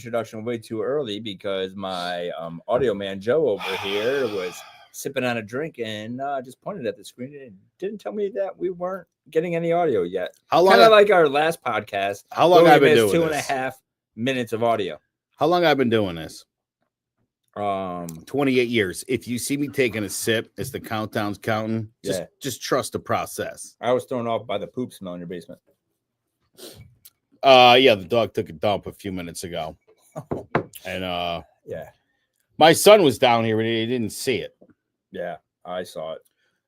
introduction way too early because my audio man Joe over here was sipping on a drink and just pointed at the screen and didn't tell me that we weren't getting any audio yet. How long? Kind of like our last podcast. How long I've been doing 2.5 minutes of audio. How long I've been doing this? 28 years. If you see me taking a sip as the countdown's counting, just trust the process. I was thrown off by the poop smell in your basement. Yeah, the dog took a dump a few minutes ago. And yeah. My son was down here and he didn't see it. Yeah, I saw it.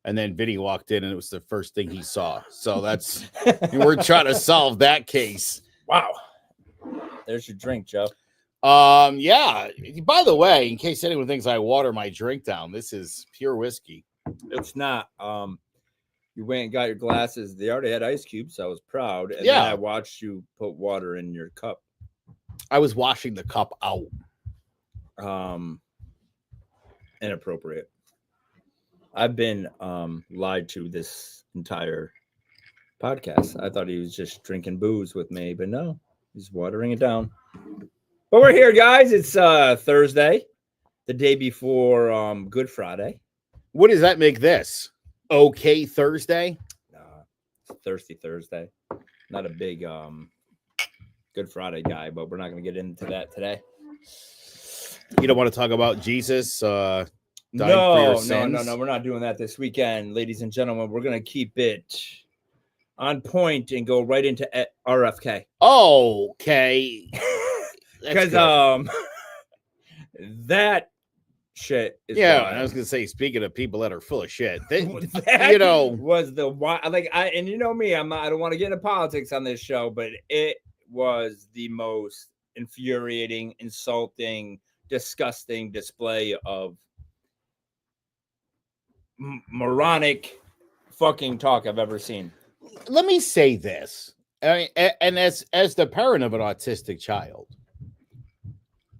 And then Vinnie walked in and it was the first thing he saw. So that's we're trying to solve that case. Wow. There's your drink, Joe. Yeah. By the way, in case anyone thinks I water my drink down, this is pure whiskey. It's not. You went and got your glasses. They already had ice cubes. So I was proud. And then I watched you put water in your cup. I was washing the cup out. Inappropriate. I've been lied to this entire podcast. I thought he was just drinking booze with me, but no, he's watering it down. But we're here, guys. It's Thursday, the day before Good Friday. What does that make this? Okay, Thursday? It's Thirsty Thursday. Not a big Good Friday guy, but we're not going to get into that today. You don't want to talk about Jesus? No. We're not doing that this weekend, ladies and gentlemen. We're going to keep it on point and go right into RFK. Okay. Because that shit is I was gonna say, speaking of people that are full of shit, that was the and you know me, I don't want to get into politics on this show, but it was the most infuriating, insulting, disgusting display of moronic fucking talk I've ever seen. Let me say this. I mean, and as the parent of an autistic child,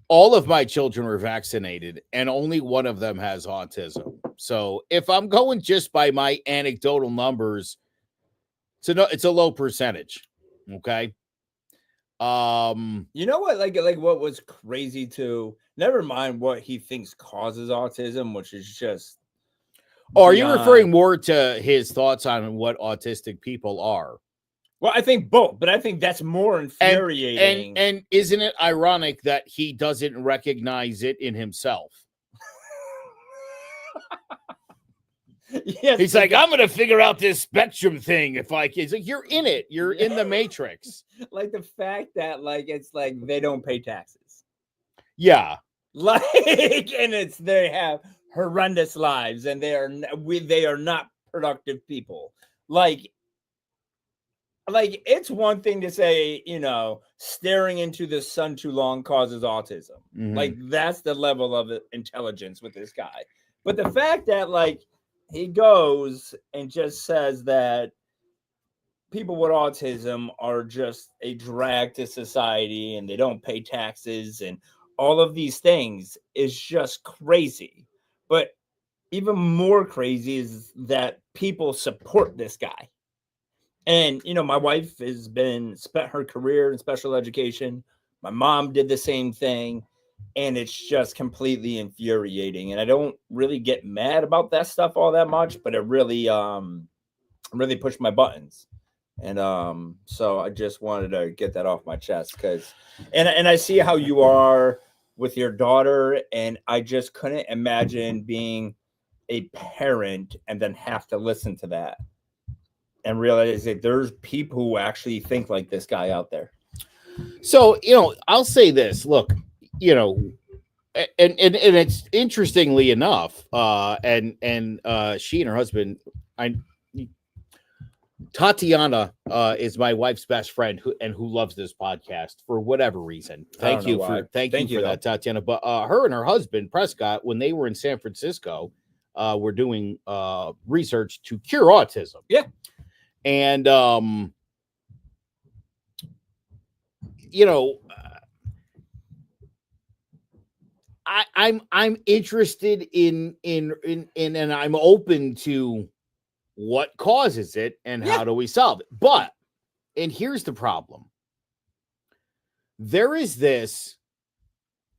all of my children were vaccinated and only one of them has autism. So if I'm going just by my anecdotal numbers, it's a low percentage. Okay. You know what, like what was crazy too, never mind what he thinks causes autism, which is just are you referring more to his thoughts on what autistic people are? Well, I think both, but I think that's more infuriating. And isn't it ironic that he doesn't recognize it in himself? Yes, he's like, I'm going to figure out this spectrum thing. It's like, you're in it. You're in the matrix. Like the fact that it's like they don't pay taxes. Yeah. They have horrendous lives and they are not productive people. Like it's one thing to say, staring into the sun too long causes autism. Mm-hmm. Like that's the level of intelligence with this guy. But the fact that he goes and just says that people with autism are just a drag to society and they don't pay taxes and all of these things is just crazy. But even more crazy is that people support this guy. And, my wife has spent her career in special education. My mom did the same thing. And it's just completely infuriating. And I don't really get mad about that stuff all that much, but it really pushed my buttons. And so I just wanted to get that off my chest and I see how you are with your daughter. And I just couldn't imagine being a parent and then have to listen to that. And realize that there's people who actually think like this guy out there. So, I'll say this. Look, and it's interestingly enough, and she and her husband, Tatiana is my wife's best friend who loves this podcast for whatever reason. Thank you for that, Tatiana. But her and her husband Prescott, when they were in San Francisco, were doing research to cure autism. Yeah. And, I'm interested in and I'm open to what causes it and how do we solve it. And here's the problem. There is this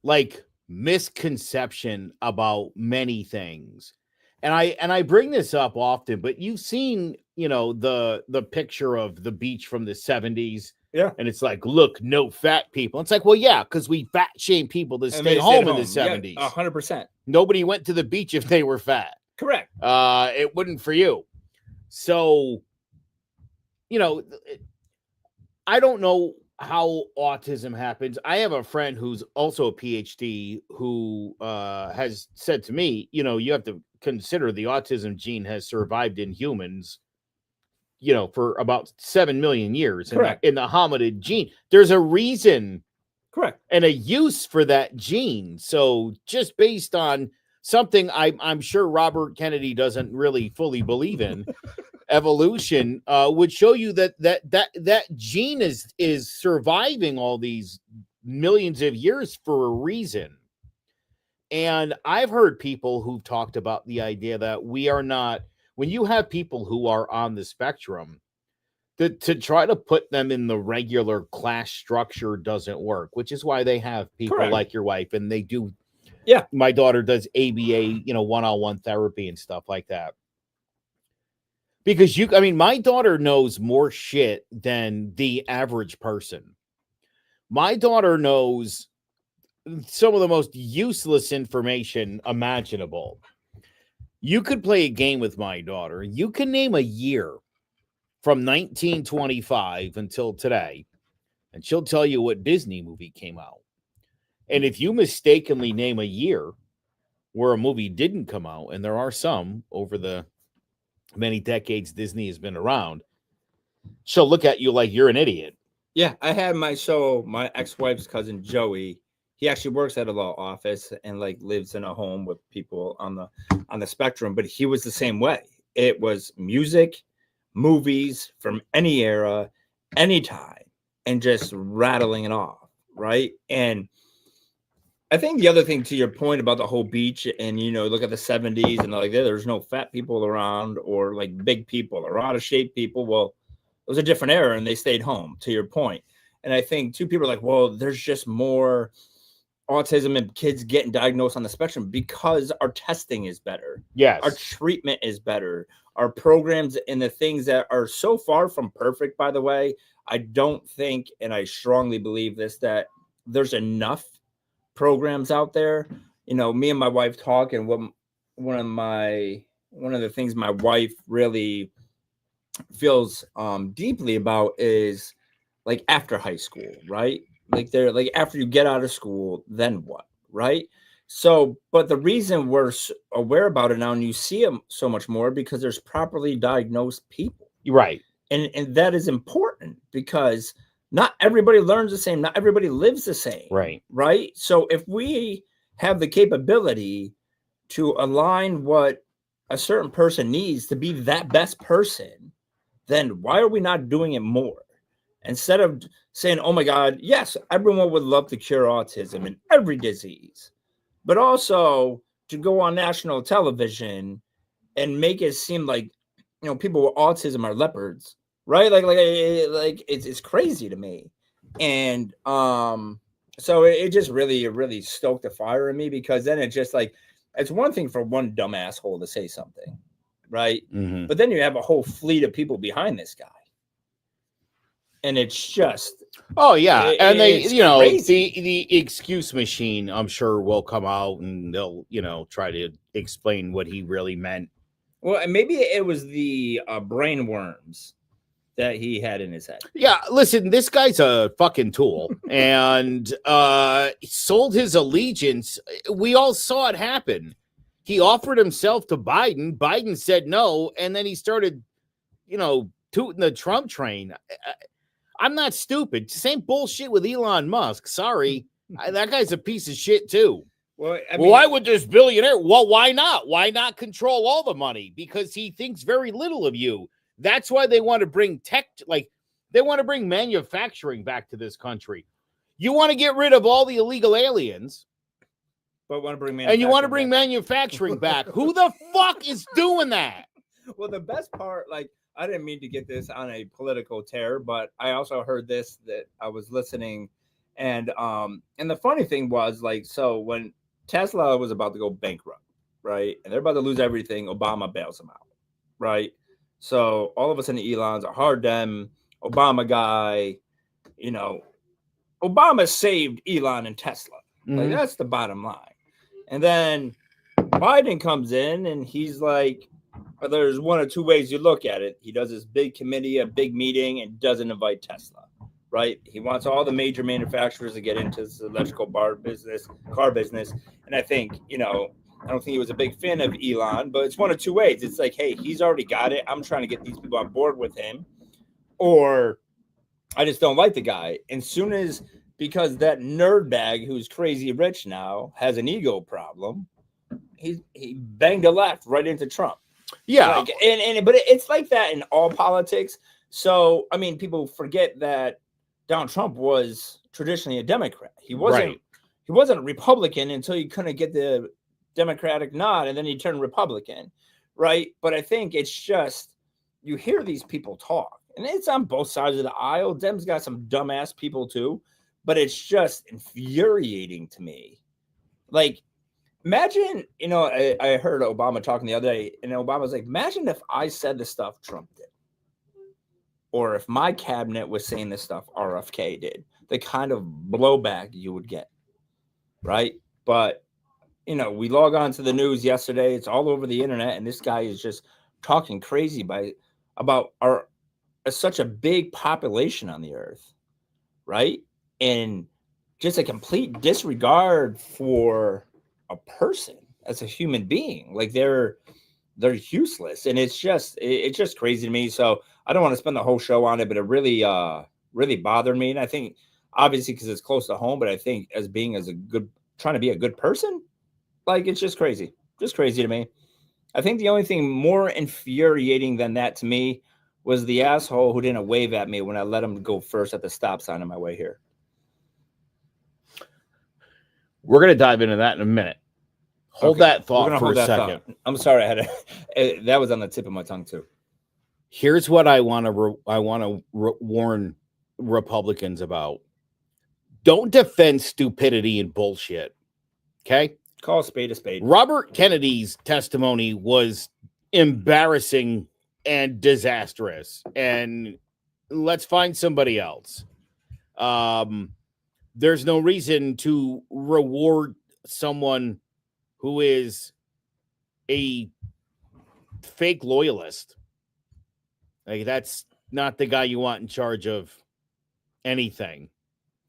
like misconception about many things. And I bring this up often, but you've seen, the picture of the beach from the 70s. Yeah. And it's like, look, no fat people. It's like, well, yeah, because we fat shame people to stay home in the 70s. Yeah, 100%. Nobody went to the beach if they were fat. Correct. It wouldn't for you. So, I don't know how autism happens. I have a friend who's also a PhD who has said to me, you have to consider the autism gene has survived in humans, for about 7 million years in the hominid gene. There's a reason. Correct. And a use for that gene. So just based on something I'm sure Robert Kennedy doesn't really fully believe in, evolution would show you that gene is surviving all these millions of years for a reason. And I've heard people who've talked about the idea that we are not, when you have people who are on the spectrum, to try to put them in the regular class structure doesn't work, which is why they have people like your wife, and they do. Yeah. My daughter does ABA, one-on-one therapy and stuff like that. Because my daughter knows more shit than the average person. My daughter knows some of the most useless information imaginable. You could play a game with my daughter. You can name a year from 1925 until today, and she'll tell you what Disney movie came out. And if you mistakenly name a year where a movie didn't come out, and there are some over the many decades Disney has been around, she'll look at you like you're an idiot. Yeah, I had my ex-wife's cousin Joey. He actually works at a law office and lives in a home with people on the spectrum, but he was the same way. It was music, movies from any era, anytime, and just rattling it off, right? And I think the other thing, to your point about the whole beach, and look at the 70s and there's no fat people around or big people or out of shape people. Well, it was a different era and they stayed home, to your point. And I think two people are like, well, there's just more autism and kids getting diagnosed on the spectrum because our testing is better. Yes. Our treatment is better. Our programs and the things that are so far from perfect, by the way, I don't think, and I strongly believe this, that there's enough programs out there. Me and my wife talk, and one of the things my wife really feels deeply about is after high school, right? They're after you get out of school, then what, right? So, but the reason we're aware about it now and you see them so much more because there's properly diagnosed people, right? And that is important because not everybody learns the same, not everybody lives the same, right? So if we have the capability to align what a certain person needs to be that best person, then why are we not doing it more? Instead of saying, oh my God, yes, everyone would love to cure autism and every disease, but also to go on national television and make it seem like, people with autism are leopards, right? It's crazy to me. And so it just really stoked the fire in me, because then it's just it's one thing for one dumb asshole to say something, right? Mm-hmm. But then you have a whole fleet of people behind this guy. And it's just, oh yeah, and they, crazy. the excuse machine, I'm sure, will come out and they'll, try to explain what he really meant. Well, and maybe it was the brain worms that he had in his head. Yeah, listen, this guy's a fucking tool, and sold his allegiance. We all saw it happen. He offered himself to Biden. Biden said no, and then he started, tooting the Trump train. I'm not stupid. Same bullshit with Elon Musk. Sorry. That guy's a piece of shit too. Well, why would this billionaire? Well, why not? Why not control all the money? Because he thinks very little of you. That's why they want to bring they want to bring manufacturing back to this country. You want to get rid of all the illegal aliens, but want to bring manufacturing back. Who the fuck is doing that? Well, the best part, I didn't mean to get this on a political tear, but I also heard this, that I was listening, And the funny thing was, like, so when Tesla was about to go bankrupt, right, and they're about to lose everything, Obama bails them out, right? So all of a sudden, Elon's a hard dem, Obama guy, you know, Obama saved Elon and Tesla. Like, that's the bottom line. And then Biden comes in and he's like, there's one or two ways you look at it. He does this big committee, a big meeting, and doesn't invite Tesla, right? He wants all the major manufacturers to get into this electrical car business. And I think, I don't think he was a big fan of Elon, but it's one of two ways. It's like, hey, he's already got it. I'm trying to get these people on board with him. Or I just don't like the guy. And soon as, because that nerd bag who's crazy rich now has an ego problem, he banged a left right into Trump. Yeah. Like, but it's like that in all politics. So, I mean, people forget that Donald Trump was traditionally a Democrat. He wasn't a Republican until he couldn't get the Democratic nod, and then he turned Republican, right? But I think it's just, you hear these people talk, and it's on both sides of the aisle. Dem's got some dumbass people too, but it's just infuriating to me. Like, imagine, I heard Obama talking the other day, and Obama was like, imagine if I said the stuff Trump did, or if my cabinet was saying the stuff RFK did, the kind of blowback you would get, right? But, we log on to the news yesterday. It's all over the internet, and this guy is just talking crazy about such a big population on the earth, right? And just a complete disregard for a person as a human being. Like, they're useless, and it's just crazy to me. So I don't want to spend the whole show on it, but it really bothered me. And I think obviously because it's close to home, but I think trying to be a good person, like, it's just crazy to me. I think the only thing more infuriating than that to me was the asshole who didn't wave at me when I let him go first at the stop sign on my way here. We're going to dive into that in a minute. Hold that thought for a second. I'm sorry, I had that was on the tip of my tongue too. Here's what I want to warn Republicans about. Don't defend stupidity and bullshit. Okay? Call a spade a spade. Robert Kennedy's testimony was embarrassing and disastrous, and let's find somebody else. There's no reason to reward someone who is a fake loyalist. Like, that's not the guy you want in charge of anything.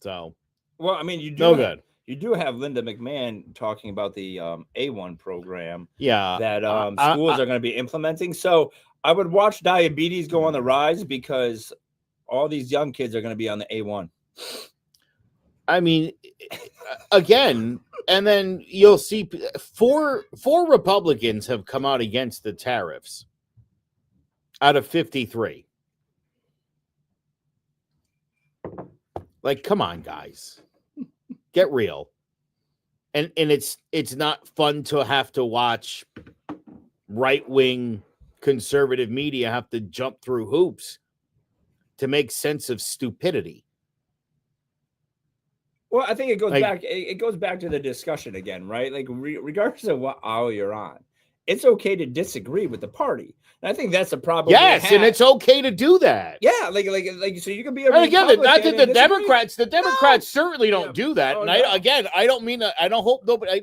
So, well, I mean, you do have Linda McMahon talking about the A1 program. Yeah, that schools are going to be implementing. So I would watch diabetes go on the rise because all these young kids are going to be on the A1. I mean, again, and then you'll see four Republicans have come out against the tariffs out of 53. Like, come on, guys, get real. And it's not fun to have to watch right-wing conservative media have to jump through hoops to make sense of stupidity. Well, I think it goes back. It goes back to the discussion again, right? Like, regardless of what aisle you're on, it's okay to disagree with the party. And I think that's a problem. Yes, and it's okay to do that. Yeah, like so you can be a and again, not that the Democrats certainly don't do that. And I don't mean I don't hope nobody.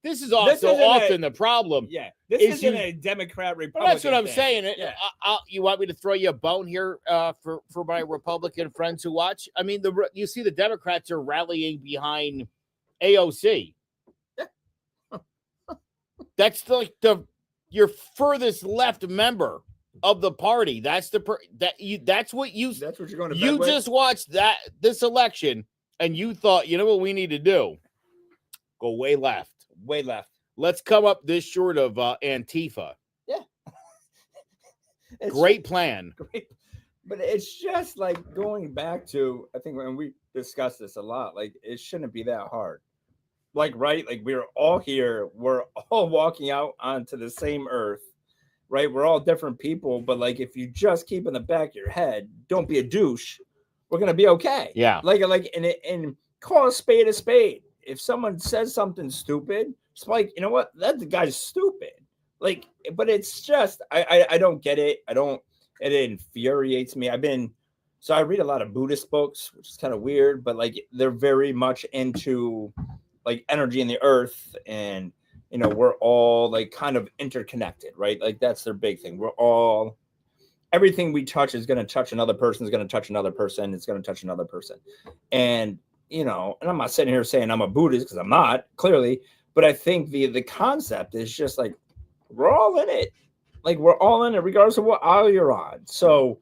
This is also often the problem. Yeah, this isn't a Democrat Republican. Well, that's what I'm saying. Yeah. You want me to throw you a bone here for my Republican friends who watch? I mean, you see the Democrats are rallying behind AOC. Yeah. That's like your furthest left member of the party. That's that's what you're going to bed with? Just watched this election and you thought, you know what we need to do? Go way left. Way left. Let's come up this short of Antifa. Yeah. Great plan. Great. But it's just like going back to, I think when we discussed this a lot, like, it shouldn't be that hard. Like, right? Like, we're all here. We're all walking out onto the same earth, right? We're all different people. But, like, if you just keep in the back of your head, don't be a douche. we're gonna be okay. Yeah. And call a spade a spade. If someone says something stupid, it's like, you know what, that the guy's stupid. Like, but it's just I don't get it. It infuriates me. So I read a lot of Buddhist books, which is kind of weird, but like they're very much into like energy in the earth, and we're all like kind of interconnected, right? Like that's their big thing. Everything we touch is going to touch another person, is going to touch another person, it's going to touch another person. And and I'm not sitting here saying I'm a Buddhist, because I'm not, clearly, but I think the concept is just like we're all in it. Like we're all in it regardless of what aisle you're on. So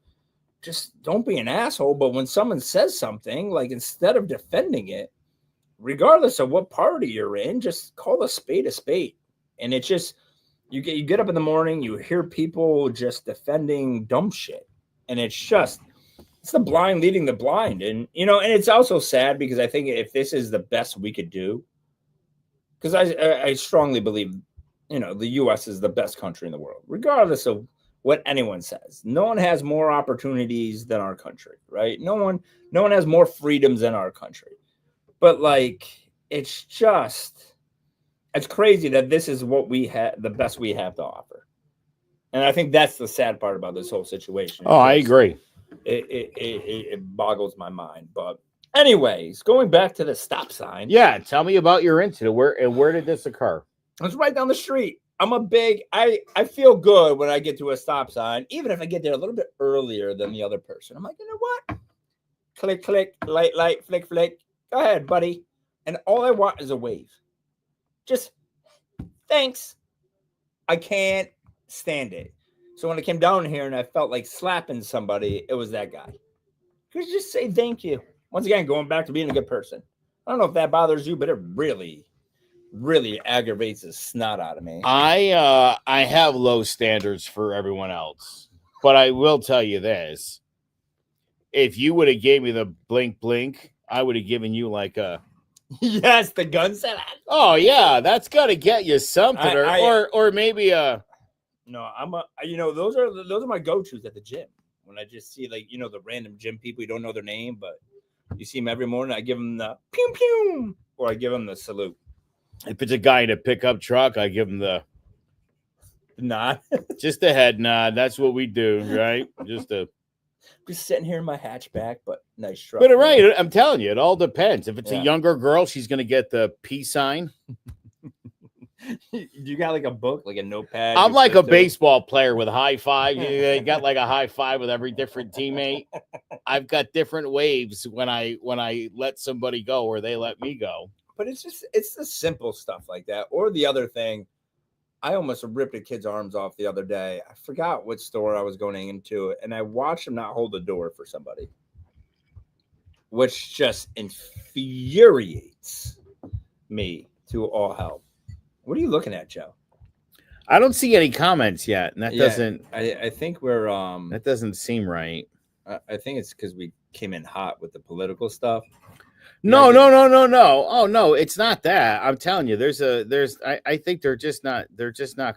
just don't be an asshole. But when someone says something, like, instead of defending it, regardless of what party you're in, just call a spade a spade. And it's just, you get up in the morning, you hear people just defending dumb shit, and it's the blind leading the blind. And and it's also sad, because I think if this is the best we could do, because I strongly believe the U.S. is the best country in the world, regardless of what anyone says. No one has more opportunities than our country, right? No one has more freedoms than our country. But like, it's crazy that this is what we have, the best we have to offer. And I think that's the sad part about this whole situation. Oh, I agree. It boggles my mind. But anyways, going back to the stop sign. Yeah, tell me about your incident. Where did this occur? It's right down the street. I feel good when I get to a stop sign, even if I get there a little bit earlier than the other person. I'm like, you know what? Click, click, light, flick, flick. Go ahead, buddy. And all I want is a wave. Just thanks. I can't stand it. So when I came down here and I felt like slapping somebody, it was that guy. Could you just say thank you? Once again, going back to being a good person. I don't know if that bothers you, but it really aggravates the snot out of me. I have low standards for everyone else, but I will tell you this: if you would have gave me the blink blink, I would have given you like a yes, the gun set. Oh yeah, that's got to get you something, or maybe a. No, those are my go-tos at the gym. When I just see the random gym people, you don't know their name, but you see them every morning. I give them the pew pew, or I give them the salute. If it's a guy in a pickup truck, I give him the nod. Just a head nod. That's what we do, right? Just sitting here in my hatchback, but nice truck. But right, I'm telling you, it all depends. If it's a younger girl, she's going to get the peace sign. You got like a book, like a notepad? I'm like a baseball player with high five. You got like a high five with every different teammate. I've got different waves when I let somebody go or they let me go. But it's the simple stuff like that. Or the other thing, I almost ripped a kid's arms off the other day. I forgot what store I was going into, and I watched him not hold the door for somebody, which just infuriates me to all hell. What are you looking at, Joe? I don't see any comments yet, and that doesn't. I think we're that doesn't seem right. I think it's because we came in hot with the political stuff. No. Oh no, it's not that. I'm telling you, I think they're just not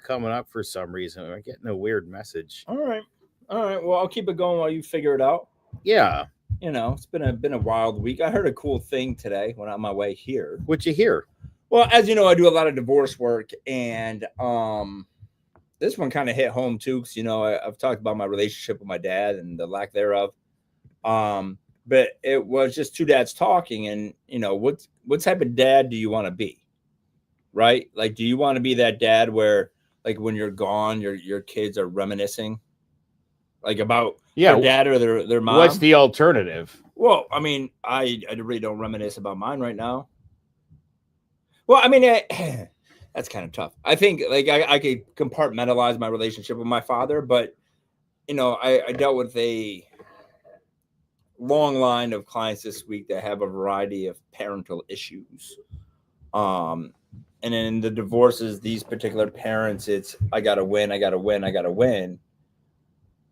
coming up for some reason. I'm getting a weird message. All right. Well, I'll keep it going while you figure it out. Yeah. It's been a wild week. I heard a cool thing today when I'm on my way here. What'd you hear? Well, as you know, I do a lot of divorce work, and this one kind of hit home too, because I've talked about my relationship with my dad and the lack thereof. But it was just two dads talking, and what type of dad do you want to be, right? Like, do you want to be that dad where, like, when you're gone, your kids are reminiscing, like, about their dad or their mom? What's the alternative? Well, I mean, I really don't reminisce about mine right now. Well, I mean, that's kind of tough. I think like I could compartmentalize my relationship with my father, but I dealt with a long line of clients this week that have a variety of parental issues. And in the divorces, these particular parents, it's I gotta win.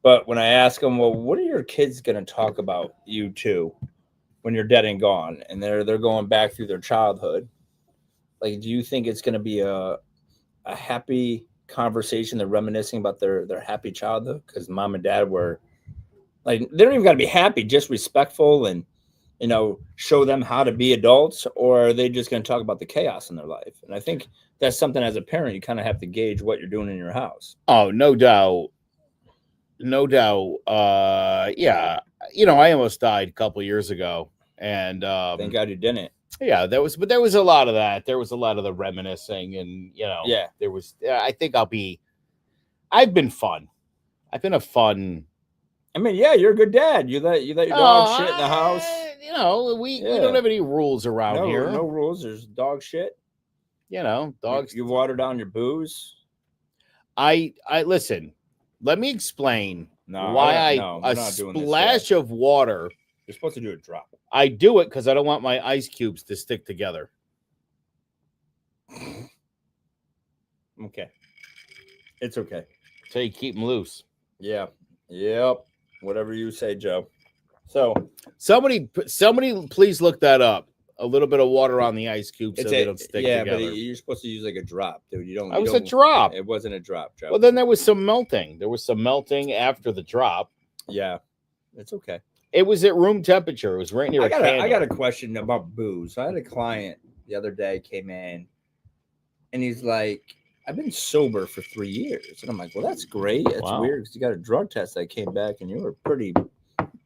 But when I ask them, well, what are your kids gonna talk about you two when you're dead and gone? And they're going back through their childhood. Like, do you think it's gonna be a happy conversation? They're reminiscing about their happy childhood because mom and dad were Like they don't even got to be happy, just respectful and show them how to be adults, or are they just going to talk about the chaos in their life? And I think that's something as a parent you kind of have to gauge what you're doing in your house. Oh, no doubt. No doubt. Yeah. I almost died a couple years ago. And Thank God you didn't. yeah, there was a lot of that. There was a lot of the reminiscing, and Yeah. there was. I think I've been fun. I've been a fun. I mean, yeah, you're a good dad. You let your dog shit in the house. We don't have any rules around here. No rules. There's dog shit. Dogs. You water down your booze. I listen. Let me explain why a splash of water. You're supposed to do a drop. I do it because I don't want my ice cubes to stick together. Okay. It's okay. So you keep them loose. Yeah. Yep. Whatever you say, Joe. So somebody please look that up. A little bit of water on the ice cube so they don't stick together. Yeah, but you're supposed to use like a drop, dude. It was a drop. It wasn't a drop, Joe. Well, then there was some melting. There was some melting after the drop. Yeah. It's okay. It was at room temperature. It was right near a candle. I got a question about booze. I had a client the other day came in, and he's like, I've been sober for 3 years. And I'm like, well, that's great. It's weird because you got a drug test that came back, and you were pretty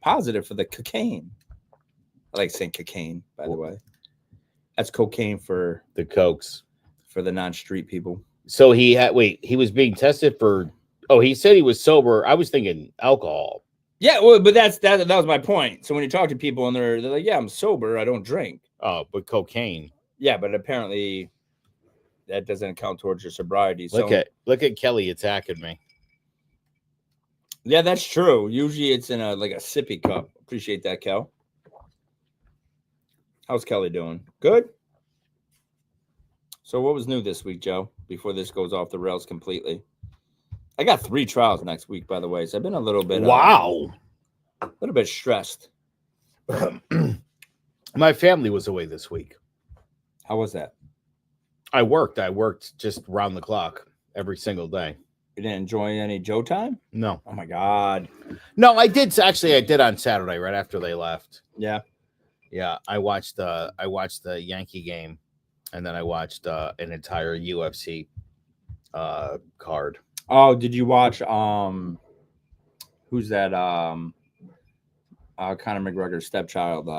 positive for the cocaine. I like saying cocaine, by the way. That's cocaine for the cokes. For the non-street people. So he was being tested for, he said he was sober. I was thinking alcohol. Yeah, well, but that was my point. So when you talk to people and they're like, yeah, I'm sober, I don't drink. Oh, but cocaine. Yeah, but apparently that doesn't count towards your sobriety. Look at Kelly attacking me. Yeah, that's true. Usually it's in a sippy cup. Appreciate that, Kel. How's Kelly doing? Good. So what was new this week, Joe? Before this goes off the rails completely. I got 3 trials next week, by the way. So I've been a little bit a little bit stressed. My family was away this week. How was that? I worked just round the clock every single day. You didn't enjoy any Joe time? No. Oh my God. No, I did on Saturday right after they left. Yeah. Yeah, I watched the Yankee game, and then I watched an entire UFC card. Oh, did you watch who's that Conor McGregor's stepchild,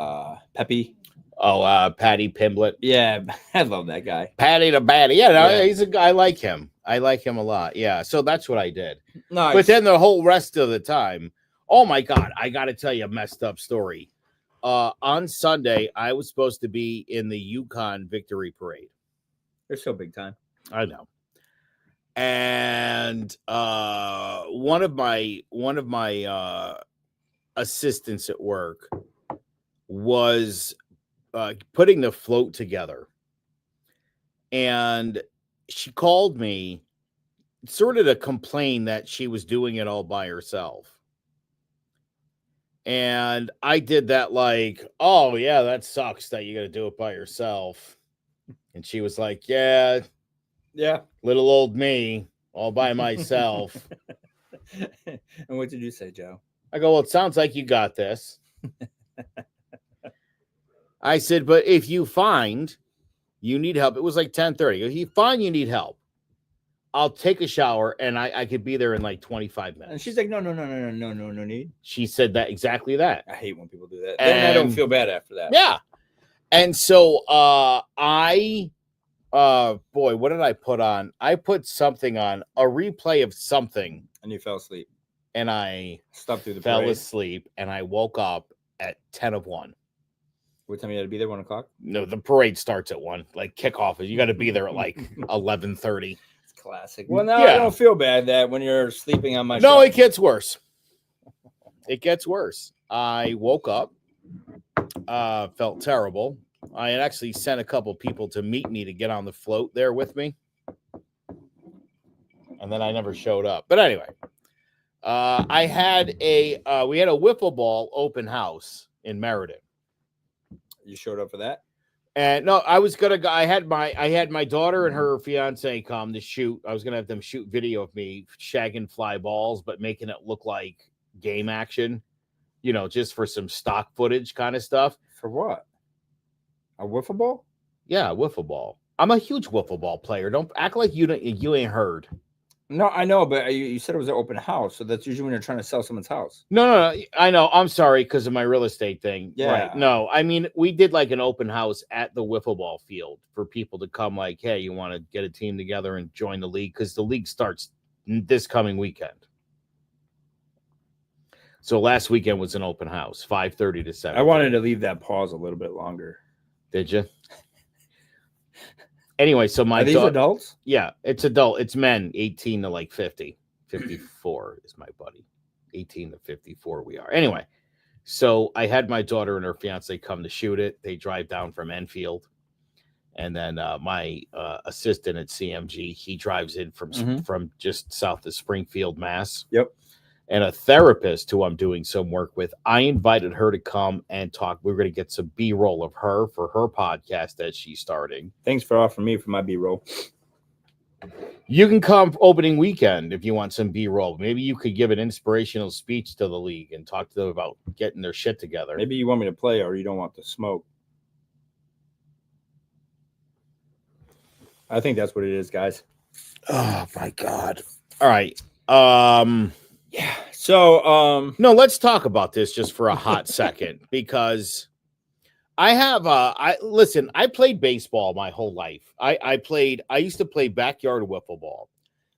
Pepe? Oh, Patty Pimblett. Yeah, I love that guy. Patty the Batty. Yeah, he's a guy. I like him. I like him a lot. Yeah, so that's what I did. Nice. But then the whole rest of the time, oh my God, I got to tell you a messed up story. On Sunday, I was supposed to be in the Yukon Victory Parade. They're so big time. I know. And one of my assistants at work was putting the float together, and she called me sort of to complain that she was doing it all by herself. And I did that like, oh yeah, that sucks that you got to do it by yourself. And she was like, yeah, little old me all by myself. And what did you say, Joe? I go, well, it sounds like you got this. I said, but if you find you need help, it was like 10:30. If you find you need help, I'll take a shower and I could be there in like 25 minutes. And she's like, no need. She said that exactly that. I hate when people do that. And I don't feel bad after that. Yeah. And so boy, what did I put on? I put something on, a replay of something. And you fell asleep. And I slept through the fell parade. Asleep, and I woke up at 10 of 1. What time you had to be there? 1 o'clock? No, the parade starts at 1. Like kickoff, you got to be there at like 11:30. It's classic. Well, now I don't feel bad that when you're sleeping on my No, show. it gets worse. It gets worse. I woke up, felt terrible. I had actually sent a couple people to meet me to get on the float there with me. And then I never showed up. But anyway, we had a wiffle ball open house in Meriden. You showed up for that? And no, I was gonna go. I had my daughter and her fiance come to shoot. I was gonna have them shoot video of me shagging fly balls, but making it look like game action. just for some stock footage kind of stuff. For what? A wiffle ball? Yeah, wiffle ball. I'm a huge wiffle ball player. Don't act like you ain't heard. No, I know, but you said it was an open house, so that's usually when you're trying to sell someone's house. No. I know. I'm sorry because of my real estate thing. Yeah. Right. No, I mean, we did like an open house at the wiffle ball field for people to come like, hey, you want to get a team together and join the league? Because the league starts this coming weekend. So last weekend was an open house, 5:30 to 7. I wanted to leave that pause a little bit longer. Did you? Anyway, so Are these adults? Yeah, it's adult. It's men 18 to like 50. 54 is my buddy. 18 to 54 we are. Anyway, so I had my daughter and her fiance come to shoot it. They drive down from Enfield. And then my assistant at CMG, he drives in from just south of Springfield, Mass. Yep. And a therapist who I'm doing some work with, I invited her to come and talk. We're going to get some B-roll of her for her podcast that she's starting. Thanks for offering me for my B-roll. You can come opening weekend if you want some B-roll. Maybe you could give an inspirational speech to the league and talk to them about getting their shit together. Maybe you want me to play or you don't want to smoke. I think that's what it is, guys. Oh, my God. All right. Yeah. So, no, let's talk about this just for a hot second because listen, I played baseball my whole life. I used to play backyard wiffle ball.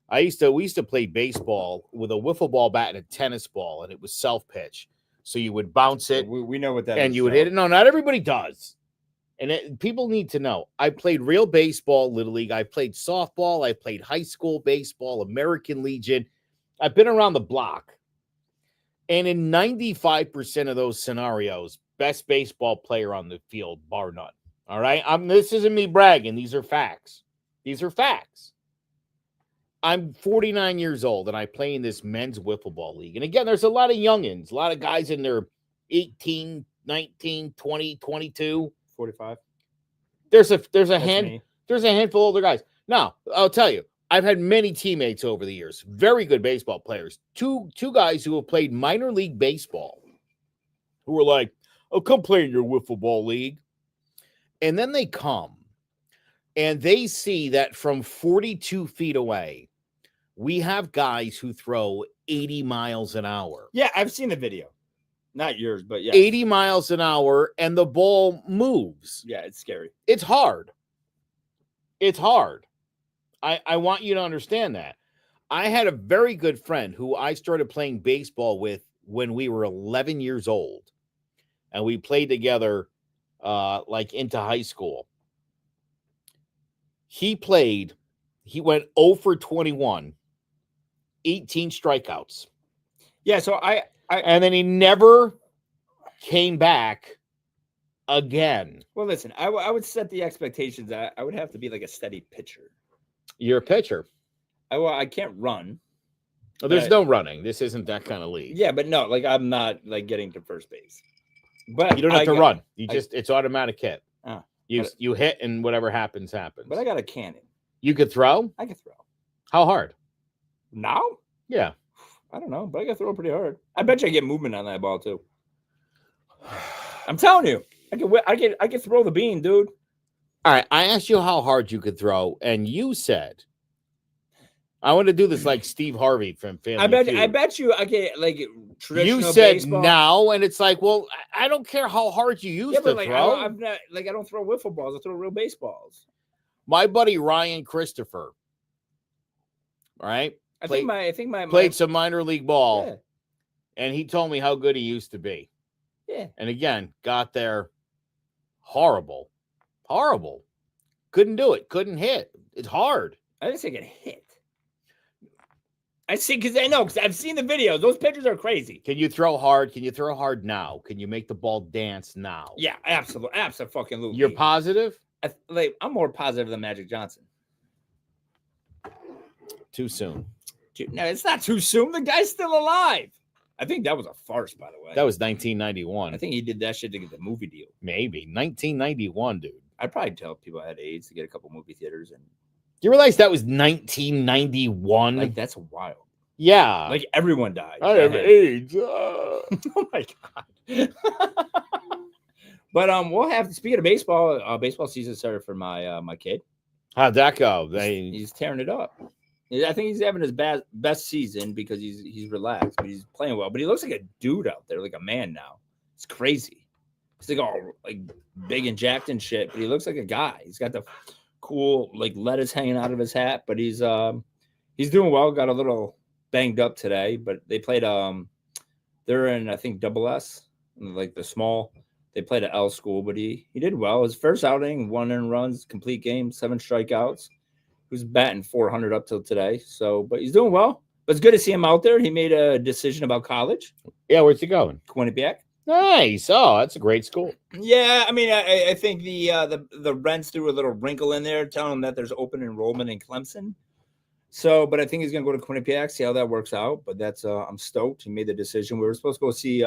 We used to play baseball with a wiffle ball bat and a tennis ball, and it was self-pitch. So you would bounce it. We know what that is. And you would hit it. No, not everybody does. And people need to know. I played real baseball, Little League. I played softball. I played high school baseball, American Legion. I've been around the block. And in 95% of those scenarios, best baseball player on the field, bar none. All right? This isn't me bragging. These are facts. These are facts. I'm 49 years old, and I play in this men's wiffle ball league. And again, there's a lot of youngins, a lot of guys in their 18, 19, 20, 22. 45. There's a handful of older guys. Now, I'll tell you, I've had many teammates over the years, very good baseball players. Two guys who have played minor league baseball who were like, "Oh, come play in your wiffle ball league." And then they come and they see that from 42 feet away, we have guys who throw 80 miles an hour. Yeah, I've seen the video. Not yours, but yeah. 80 miles an hour, and the ball moves. Yeah, it's scary. It's hard. It's hard. I want you to understand that. I had a very good friend who I started playing baseball with when we were 11 years old. And we played together like into high school. He went 0 for 21, 18 strikeouts. Yeah, so and then he never came back again. Well, listen, I would set the expectations. I would have to be like a steady pitcher. You're a pitcher. I can't run. Well, there's no running. This isn't that kind of league. Yeah, but no, like I'm not like getting to first base. But you don't have to run. It's automatic hit. You hit and whatever happens. But I got a cannon. You could throw? I could throw. How hard? Now? Yeah. I don't know, but I can throw pretty hard. I bet you I get movement on that ball too. I'm telling you, I can throw the bean, dude. All right, I asked you how hard you could throw, and you said, "I want to do this like Steve Harvey from Family Feud." I bet you I get like traditional. You said baseball. now, and it's like, well, I don't care how hard you used to throw. I'm not I don't throw wiffle balls. I throw real baseballs. My buddy Ryan Christopher, all right. I think my played some minor league ball, yeah. And he told me how good he used to be. Yeah. And again, got there horrible. Couldn't do it. Couldn't hit. It's hard. I didn't say get hit. I see because I've seen the videos. Those pitchers are crazy. Can you throw hard? Can you throw hard now? Can you make the ball dance now? Yeah, absolutely. You're positive? I'm more positive than Magic Johnson. Too soon. No, it's not too soon. The guy's still alive. I think that was a farce, by the way. That was 1991. I think he did that shit to get the movie deal. Maybe 1991, dude. I'd probably tell people I had AIDS to get a couple movie theaters. And you realize that was 1991? Like that's wild. Yeah. Like everyone died. I that have had- AIDS. Oh my god. But we'll have, speaking of baseball, baseball season started for my kid. How'd that go? He's tearing it up. I think he's having his best season because he's relaxed, but he's playing well. But he looks like a dude out there, like a man now. It's crazy. He's like all like big and jacked and shit, but he looks like a guy. He's got the cool like lettuce hanging out of his hat, but he's doing well. Got a little banged up today, but they played they're in I think double S, like the small. They played at L school, but he did well. His first outing, 1 earned runs, complete game, 7 strikeouts. He was batting 400 up till today. So, but he's doing well. But it's good to see him out there. He made a decision about college. Yeah, where's he going? Quinnipiac. Nice. Oh, that's a great school. Yeah, I mean, I think the Rents threw a little wrinkle in there, telling him that there's open enrollment in Clemson. So, but I think he's gonna go to Quinnipiac, see how that works out. But that's I'm stoked. He made the decision. We were supposed to go see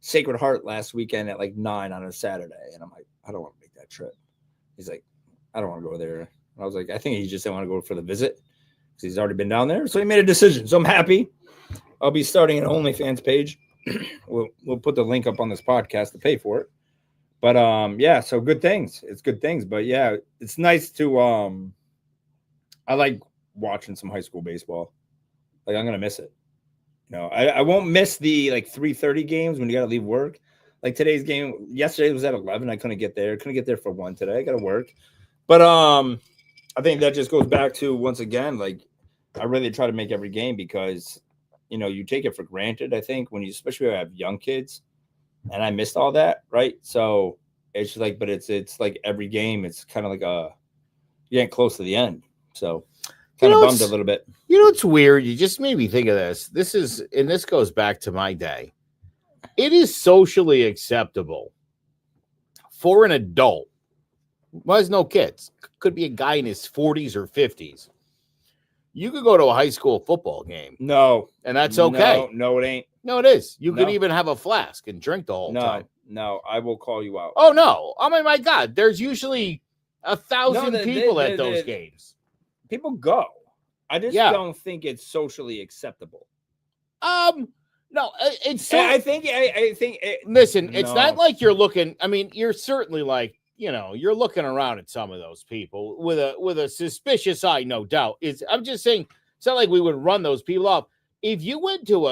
Sacred Heart last weekend at like 9 on a Saturday, and I'm like, I don't want to make that trip. He's like, I don't want to go there. I was like, I think he just didn't want to go for the visit because he's already been down there. So he made a decision. So I'm happy. I'll be starting an OnlyFans page. We'll put the link up on this podcast to pay for it. But yeah, so good things. It's good things. But yeah, it's nice to I like watching some high school baseball. Like I'm gonna miss it. You know, I won't miss the like 3:30 games when you gotta leave work. Like today's game, yesterday was at 11. I couldn't get there. Couldn't get there for 1 today. I gotta work. But I think that just goes back to once again, like I really try to make every game because you know you take it for granted. I think when you especially when you have young kids, and I missed all that, right? So it's just like, but it's like every game, it's kind of like you're getting close to the end. So kind of bummed a little bit. You know, it's weird. You just made me think of this. This goes back to my day. It is socially acceptable for an adult. Well, there's no kids. Could be a guy in his 40s or 50s. You could go to a high school football game. No. And that's okay. No, it ain't. No, it is. You could even have a flask and drink the whole time. No, I will call you out. Oh, no. I mean, my God, there's usually 1,000 people at those games. People go. I just don't think it's socially acceptable. No, it's so. I think. Listen, it's not like you're looking. I mean, you're certainly like, you know, you're looking around at some of those people with a suspicious eye, no doubt. I'm just saying, it's not like we would run those people off. If you went to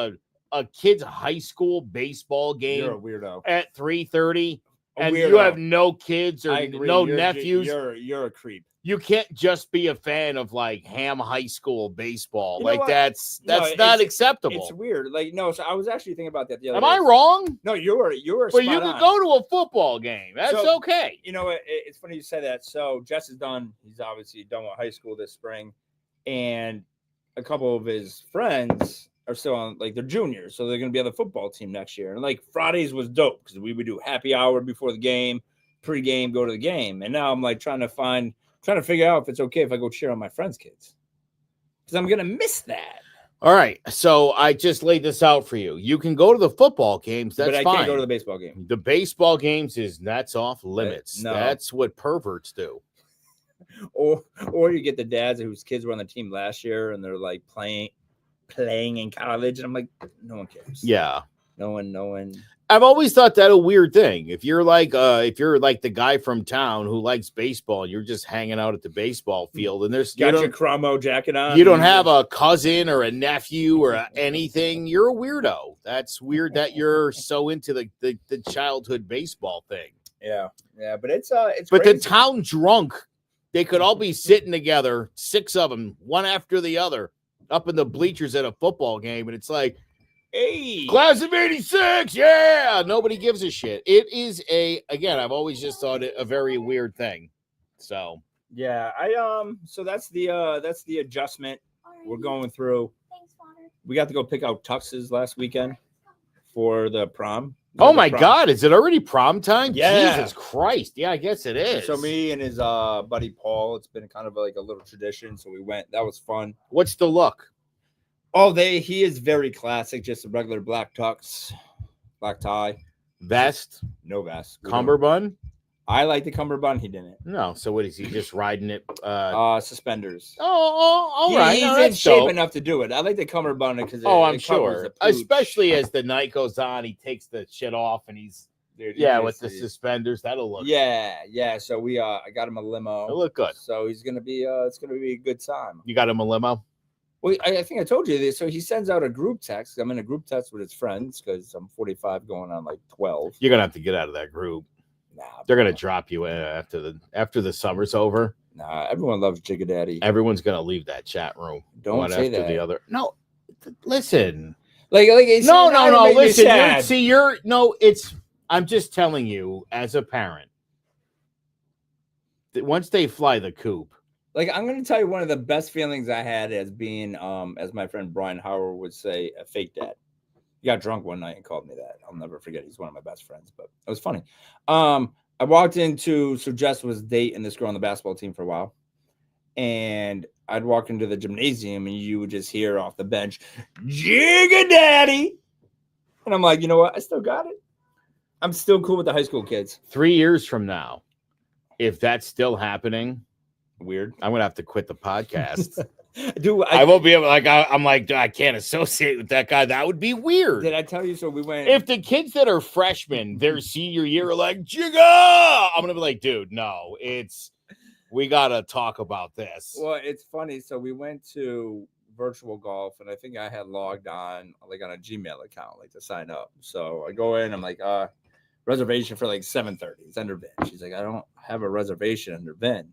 a kid's high school baseball game, you're a weirdo at 3:30, and you have no kids or no nephews, you're a creep. You can't just be a fan of like Ham High School baseball. You know what? That's not acceptable. It's weird. Like, no, so I was actually thinking about that the other day. Am I wrong? No, you're But you could go to a football game. That's okay. You know, it's funny you say that. So Jess is done. He's obviously done with high school this spring. And a couple of his friends are still on, like, they're juniors. So they're going to be on the football team next year. And, like, Fridays was dope because we would do happy hour before the game, pregame, go to the game. And now I'm, like, trying to figure out if it's okay if I go cheer on my friends' kids. Because I'm going to miss that. All right. So I just laid this out for you. You can go to the football games. That's fine. But I can't go to the baseball game. The baseball games that's off limits. No. That's what perverts do. Or you get the dads whose kids were on the team last year and they're like playing in college. And I'm like, no one cares. Yeah. No one. I've always thought that a weird thing. If you're like the guy from town who likes baseball, and you're just hanging out at the baseball field, and there's got your Cromo jacket on. You don't have a cousin or a nephew or anything. You're a weirdo. That's weird that you're so into the childhood baseball thing. Yeah, but it's. But crazy. The town drunk, they could all be sitting together, 6 of them, one after the other, up in the bleachers at a football game, and it's like, hey, class of 86, yeah. Nobody gives a shit. It is again, I've always just thought it a very weird thing. So yeah, so that's the adjustment we're going through. Thanks, Father. We got to go pick out tuxes last weekend for the prom. Oh my God, is it already prom time? Yeah. Jesus Christ. Yeah, I guess it is. So me and his buddy Paul, it's been kind of like a little tradition. So we went. That was fun. What's the look? Oh, he is very classic, just a regular black tux, black tie. Vest? No vest. Cummerbund? I like the cummerbund. He didn't. No. So what is he just riding it? Suspenders. All right. He's No, in that's shape dope. enough to do it. I like the cummerbund because I'm it covers sure. the pooch. Especially as the night goes on, he takes the shit off and he's Dude, with the suspenders. That'll look. Yeah. So I got him a limo. It'll look good. So he's gonna be. It's gonna be a good time. You got him a limo. Well, I think I told you this. So he sends out a group text. I'm in a group text with his friends because I'm 45 going on like 12. You're gonna have to get out of that group. Nah, they're gonna drop you in after the summer's over. Nah, everyone loves Jigga Daddy. Everyone's gonna leave that chat room. Don't say after that. The other. No, listen. Like it's no. Listen, it's. I'm just telling you, as a parent, that once they fly the coop. Like, I'm going to tell you one of the best feelings I had as being, as my friend Brian Howard would say, a fake dad. He got drunk one night and called me that. I'll never forget. He's one of my best friends, but it was funny. I walked into, so Jess was dating this girl on the basketball team for a while. And I'd walk into the gymnasium and you would just hear off the bench, Jigga Daddy. And I'm like, you know what? I still got it. I'm still cool with the high school kids. 3 years from now, if that's still happening, weird. I'm gonna have to quit the podcast. Dude, I won't be able. I'm like, I can't associate with that guy. That would be weird. Did I tell you? So we went. If the kids that are freshmen, their senior year, are like Jigga, I'm gonna be like, dude, no, we gotta talk about this. Well, it's funny. So we went to virtual golf, and I think I had logged on like on a Gmail account, like to sign up. So I go in. I'm like, reservation for like 7:30. It's under Vin. She's like, I don't have a reservation under Vin.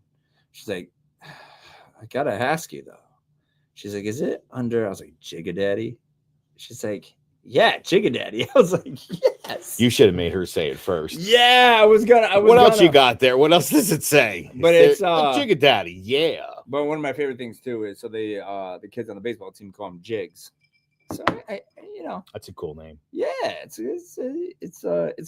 She's like, I gotta ask you though. She's like, is it under? I was like, Jigga Daddy. She's like, yeah, Jigga Daddy. I was like, yes. You should have made her say it first. Yeah, I was gonna. What else you got there? What else does it say? But it's Jigga Daddy. Yeah. But one of my favorite things too is so they the kids on the baseball team call him Jigs. So I that's a cool name. Yeah, it's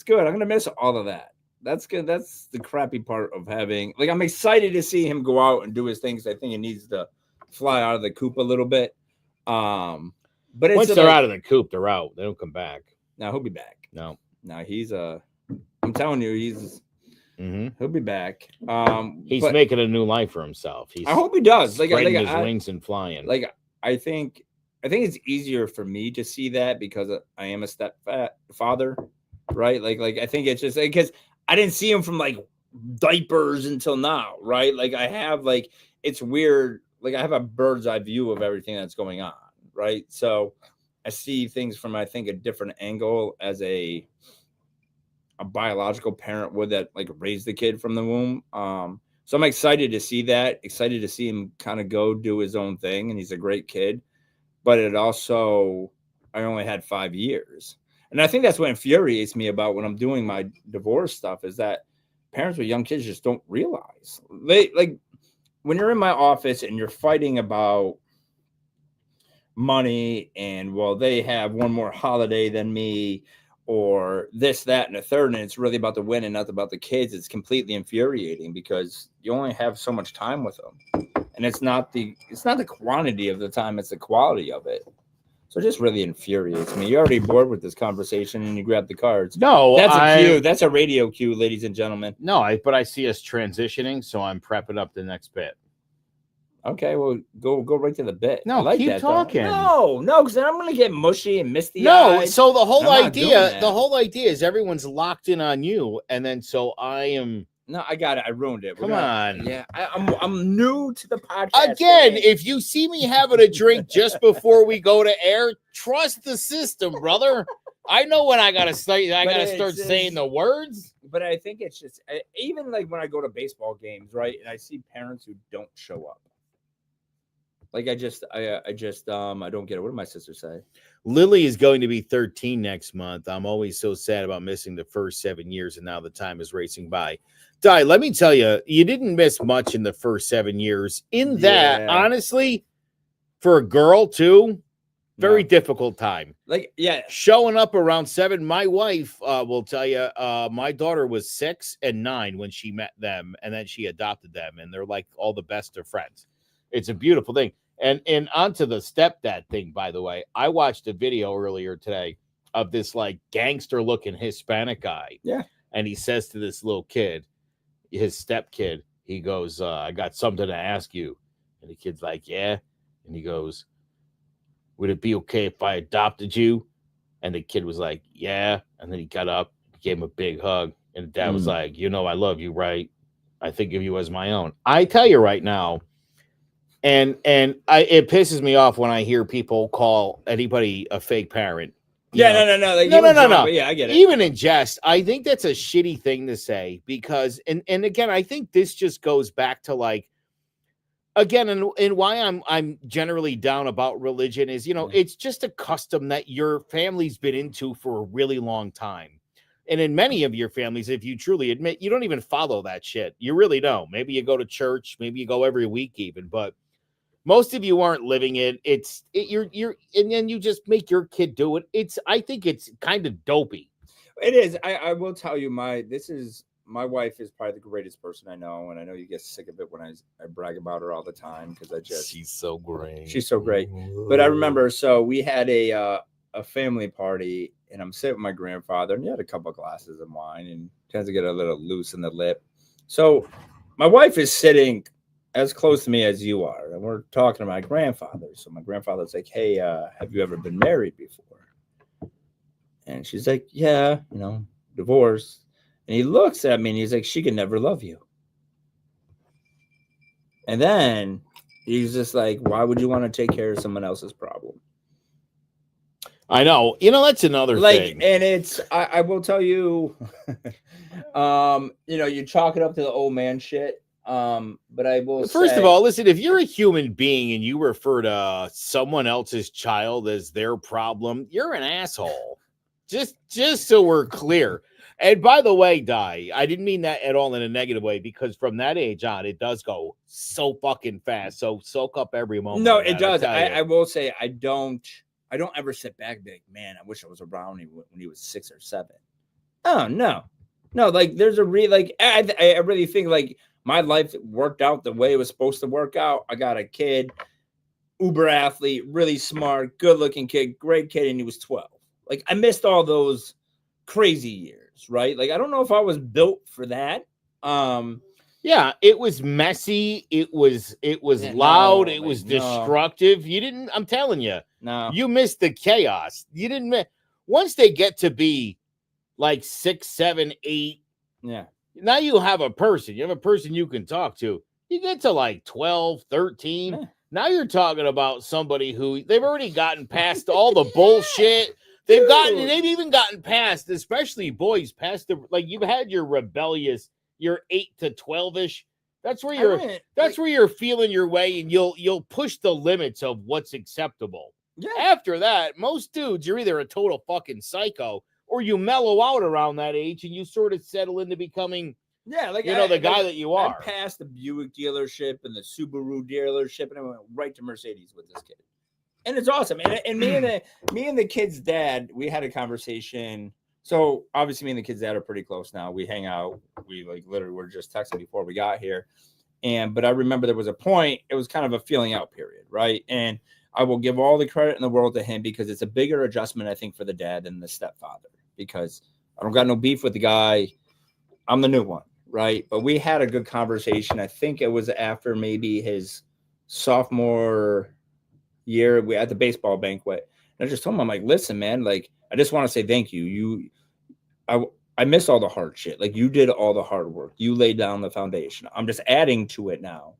good. I'm gonna miss all of that. That's good. That's the crappy part of having. Like, I'm excited to see him go out and do his things. I think he needs to fly out of the coop a little bit. But once they're out of the coop, they're out. They don't come back. No, he'll be back. No, he's I'm telling you, he'll be back. He's making a new life for himself. I hope he does. Like his wings and flying. Like I think it's easier for me to see that because I am a stepfather, right? Like I think it's just because I didn't see him from like diapers until now, right? Like I have it's weird. Like I have a bird's eye view of everything that's going on, right? So I see things from I think a different angle as a biological parent would that like raised the kid from the womb. So I'm excited to see that. Excited to see him kind of go do his own thing, and he's a great kid. But it also, I only had 5 years. And I think that's what infuriates me about when I'm doing my divorce stuff is that parents with young kids just don't realize. They like when you're in my office and you're fighting about money and, well, they have one more holiday than me or this, that, and a third, and it's really about the win and not about the kids. It's completely infuriating because you only have so much time with them. And it's not the quantity of the time, it's the quality of it. So it just really infuriates me. You're already bored with this conversation and you grab the cards. No, that's a cue. That's a radio cue, ladies and gentlemen. No, but I see us transitioning, so I'm prepping up the next bit. Okay, well, go right to the bit. No, like keep talking. No, because then I'm gonna get mushy and misty. No, so the whole idea is everyone's locked in on you, and then so I am. No, I got it. I ruined it. Come on. Yeah, I'm new to the podcast. Again, if you see me having a drink just before we go to air, trust the system, brother. I know when I gotta start. I gotta start saying the words. But I think it's just even like when I go to baseball games, right? And I see parents who don't show up. Like I don't get it. What did my sister say? Lily is going to be 13 next month. I'm always so sad about missing the first 7 years, and now the time is racing by. Di, let me tell you, you didn't miss much in the first 7 years. In that, honestly, for a girl too, very difficult time. Like, yeah, showing up around 7. My wife will tell you, my daughter was 6 and 9 when she met them, and then she adopted them, and they're like all the best of friends. It's a beautiful thing. And onto the stepdad thing, by the way, I watched a video earlier today of this like gangster looking Hispanic guy. Yeah. And he says to this little kid, his stepkid. He goes, I got something to ask you. And the kid's like, yeah. And he goes, would it be okay if I adopted you? And the kid was like, yeah. And then he got up, gave him a big hug. And the dad was like, you know, I love you, right? I think of you as my own. I tell you right now, it pisses me off when I hear people call anybody a fake parent. No. Like, No. Yeah, I get it. Even in jest, I think that's a shitty thing to say because, and again, I think this just goes back to like, again, and why I'm generally down about religion is, you know, it's just a custom that your family's been into for a really long time. And in many of your families, if you truly admit, you don't even follow that shit. You really don't. Maybe you go to church, maybe you go every week even, but most of you aren't living it. You're and then you just make your kid do it. I think it's kind of dopey. It is. I will tell you, my wife is probably the greatest person I know, and I know you get sick of it when I brag about her all the time because she's so great. She's so great. But I remember, so we had a family party, and I'm sitting with my grandfather, and he had a couple of glasses of wine, and tends to get a little loose in the lip. So my wife is sitting as close to me as you are, and we're talking to my grandfather. So my grandfather's like, hey, have you ever been married before? And she's like, yeah, you know, divorced. And he looks at me and he's like, she can never love you. And then he's just like, why would you want to take care of someone else's problem? I know. You know, that's another thing. And it's, I will tell you, you know, you chalk it up to the old man shit. But I will First of all, listen, if you're a human being and you refer to someone else's child as their problem, you're an asshole. Just so we're clear. And by the way, Di, I didn't mean that at all in a negative way, because from that age on, it does go so fucking fast. So soak up every moment. No, it does. I will say I don't ever sit back and be like, man, I wish I was around when he was 6 or 7. Oh, no. Like there's a I really think like my life worked out the way it was supposed to work out. I got a kid, uber athlete, really smart, good looking kid, great kid. And he was 12. Like I missed all those crazy years, right? Like I don't know if I was built for that. Yeah, it was messy. It was loud. It was destructive. You didn't. I'm telling you. No, you missed the chaos. You didn't. Once they get to be like 6, 7, 8. Yeah. Now you have a person. You have a person you can talk to. You get to like 12, 13. Yeah. Now you're talking about somebody who they've already gotten past all the bullshit. They've even gotten past, especially boys, past the, like you've had your rebellious, your 8 to 12ish. That's where where you're feeling your way, and you'll push the limits of what's acceptable. Yeah. After that, most dudes, you're either a total fucking psycho or you mellow out around that age and you sort of settle into becoming, the guy that you are. I passed the Buick dealership and the Subaru dealership, and I went right to Mercedes with this kid. And it's awesome. And me and the kid's dad, we had a conversation. So obviously me and the kid's dad are pretty close now. We hang out. We like literally were just texting before we got here. But I remember there was a point, it was kind of a feeling out period, right? And I will give all the credit in the world to him because it's a bigger adjustment, I think, for the dad than the stepfather, because I don't got no beef with the guy. I'm the new one, right? But we had a good conversation. I think it was after maybe his sophomore year, we at the baseball banquet. And I just told him, I'm like, listen, man, like, I just want to say thank you. I miss all the hard shit. Like, you did all the hard work. You laid down the foundation. I'm just adding to it now.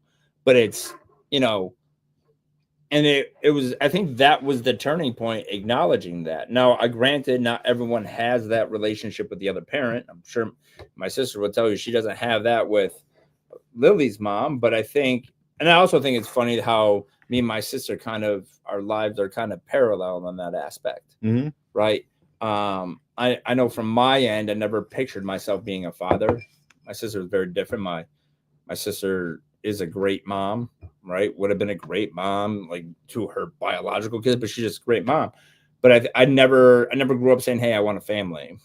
But it's, and it was, I think that was the turning point, acknowledging that. Now, granted, not everyone has that relationship with the other parent. I'm sure my sister would tell you she doesn't have that with Lily's mom. But I think, and I also think it's funny how me and my sister our lives are kind of parallel on that aspect, right? I know from my end, I never pictured myself being a father. My sister is very different. My sister is a great mom, right? Would have been a great mom, like to her biological kids, but she's just a great mom. But I never grew up saying, hey, I want a family.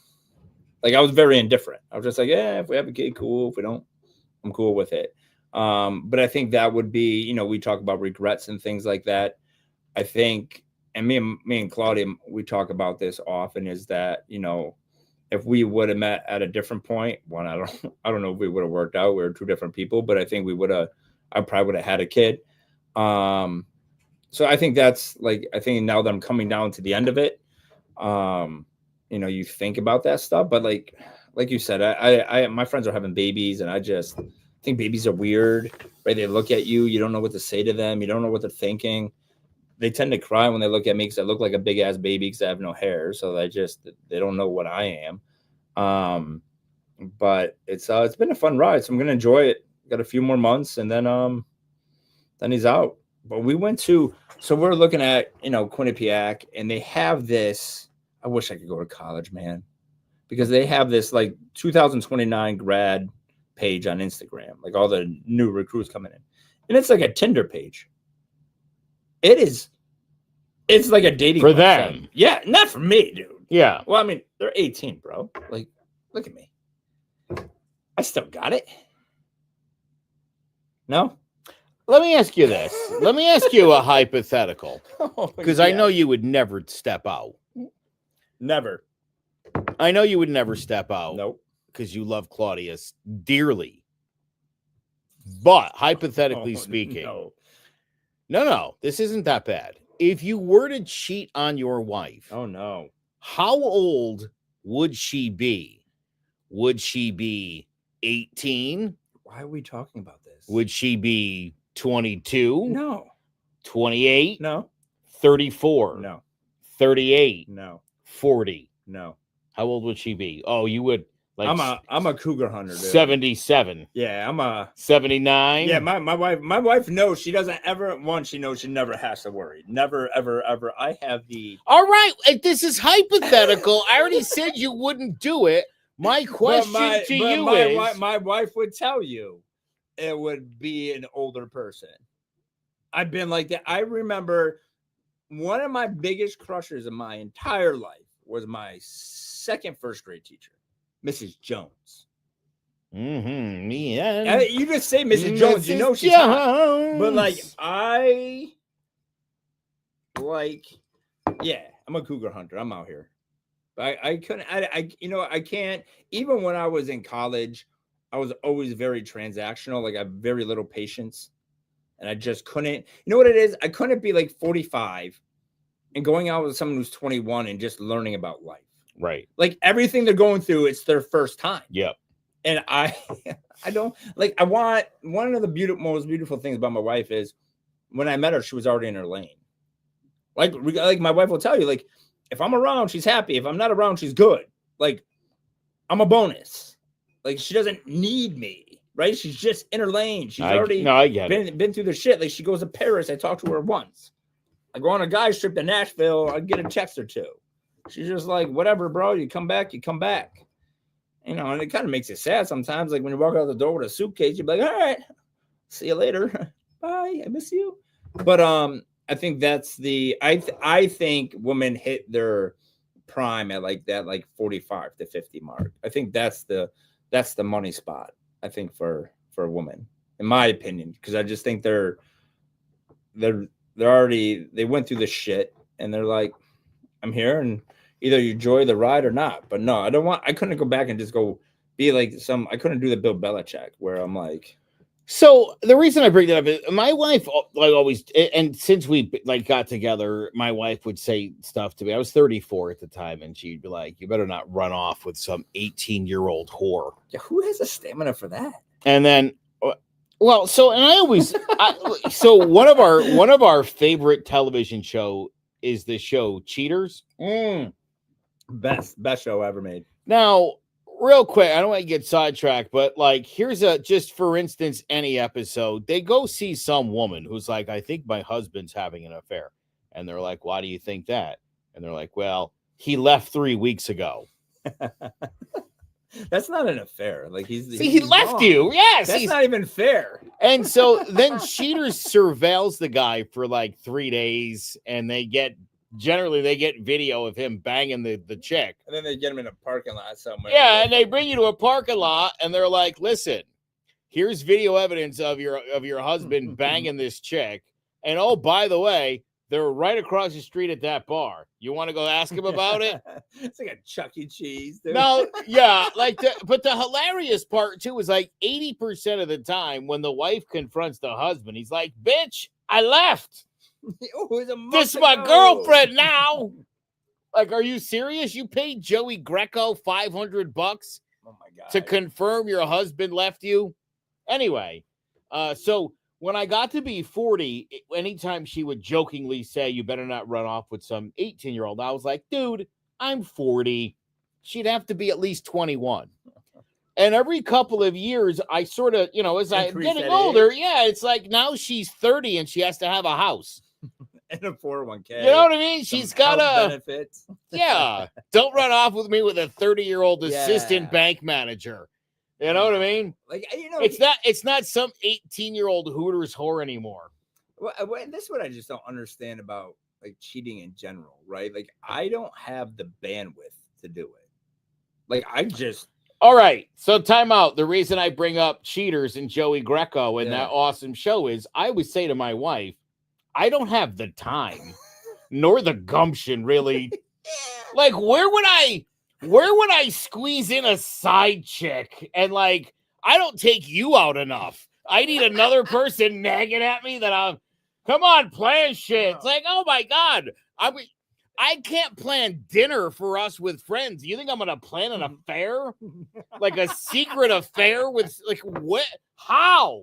Like I was very indifferent. I was just like, yeah, if we have a kid, cool. If we don't, I'm cool with it. But I think that would be, we talk about regrets and things like that. I think, and me and Claudia, we talk about this often, is that, if we would have met at a different point, one, I don't know if we would have worked out. We were two different people, but I think I probably would have had a kid. So I think that's like, I think now that I'm coming down to the end of it, you know, you think about that stuff, but like you said, my friends are having babies, and I just think babies are weird, right? They look at you, you don't know what to say to them, you don't know what they're thinking. They tend to cry when they look at me because I look like a big ass baby because I have no hair, so they don't know what I am. But it's been a fun ride, so I'm gonna enjoy it. Got a few more months, and then he's out. But we're looking at, you know, Quinnipiac, and they have this. I wish I could go to college, man, because they have this like 2029 grad page on Instagram, like all the new recruits coming in, and it's like a Tinder page. It's like a dating for website. them. Yeah, not for me, dude. Yeah. Well, I mean, they're 18, bro. Like, look at me. I still got it. No? Let me ask you this. Let me ask you a hypothetical, because I Yeah. know you would never step out. Never. I know you would never step out. Nope. Because you love Claudius dearly. But hypothetically speaking, no, this isn't that bad. If you were to cheat on your wife, Oh no. how old would she be? Would she be 18? Why are we talking about this? Would she be 22? No. 28? No. 34? No. 38? No. 40? No. How old would she be? Oh, you would like I'm a cougar hunter, dude. 77. Yeah, I'm a 79. Yeah, my wife knows she doesn't ever she knows she never has to worry. Never, ever, ever. I have the All right, this is hypothetical. I already said you wouldn't do it. My question to you is my wife would tell you it would be an older person. I've been like that. I remember one of my biggest crushes in my entire life was my second first grade teacher, Mrs. Jones. Yeah. You just say Mrs. Jones, you know she's hot. But I'm a cougar hunter. I'm out here. I couldn't, I can't, even when I was in college, I was always very transactional. Like I have very little patience, and I just couldn't, you know what it is? I couldn't be like 45 and going out with someone who's 21 and just learning about life. Right. Like everything they're going through, it's their first time. Yep. And I don't like, I want, one of the most beautiful things about my wife is when I met her, she was already in her lane. Like my wife will tell you, like, if I'm around, she's happy. If I'm not around, she's good. Like, I'm a bonus. Like, she doesn't need me, right? She's just in her lane. She's already been through the shit. Like, she goes to Paris. I talked to her once. I go on a guy's trip to Nashville. I get a text or two. She's just like, whatever, bro. You come back, you come back. You know, and it kind of makes it sad sometimes. Like, when you walk out the door with a suitcase, you're like, all right, see you later. Bye. I miss you. But, I think that's I think women hit their prime at like that, like 45 to 50 mark. I think that's the money spot, I think, for a woman, in my opinion, because I just think they went through the shit and they're like, I'm here, and either you enjoy the ride or not. But no, I couldn't go back and just go be like I couldn't do the Bill Belichick where I'm like. So the reason I bring that up is my wife, like always, and since we like got together, my wife would say stuff to me. I was 34 at the time, and she'd be like, "You better not run off with some 18-year-old whore." Yeah, who has the stamina for that? And then, well, so and I always, so one of our favorite television show is the show Cheaters. Best show ever made. Now, real quick, I don't want to get sidetracked, but like, here's just for instance, any episode, they go see some woman who's like, I think my husband's having an affair. And they're like, why do you think that? And they're like, well, he left 3 weeks ago. That's not an affair. Like he left wrong. You. Yes. That's not even fair. And so then Cheaters surveils the guy for like 3 days, and generally they get video of him banging the chick. And then they get him in a parking lot somewhere. Yeah, and they bring you to a parking lot, and they're like, listen, here's video evidence of your husband banging this chick. And oh, by the way, They're right across the street at that bar. You want to go ask him about it? It's like a Chuck E. Cheese, dude. No, yeah, but the hilarious part too is like 80% of the time when the wife confronts the husband, he's like, "Bitch, I left. Oh, it was a month This is my ago. girlfriend now." Like, are you serious? You paid Joey Greco $500 Oh my god. to confirm your husband left you? Anyway, so when I got to be 40, anytime she would jokingly say, "You better not run off with some 18-year-old," I was like, dude, I'm 40. She'd have to be at least 21. And every couple of years, I sort of, as I'm Increase getting that older, age. yeah, it's like now she's 30 and she has to have a house. And a 401k. You know what I mean? She's got benefits. Yeah. Don't run off with me with a 30-year-old assistant Yeah. bank manager. You know what I mean? Like, It's not some 18-year-old Hooters whore anymore. Well, this is what I just don't understand about like cheating in general, right? Like, I don't have the bandwidth to do it. Like, All right. So time out. The reason I bring up cheaters and Joey Greco and that Yeah. awesome show is I would say to my wife, I don't have the time nor the gumption really. Like, where would I squeeze in a side chick? And like, I don't take you out enough. I need another person nagging at me that come on, plan shit. It's like, oh my God. I can't plan dinner for us with friends. You think I'm gonna plan an affair? Like a secret affair with like what? How?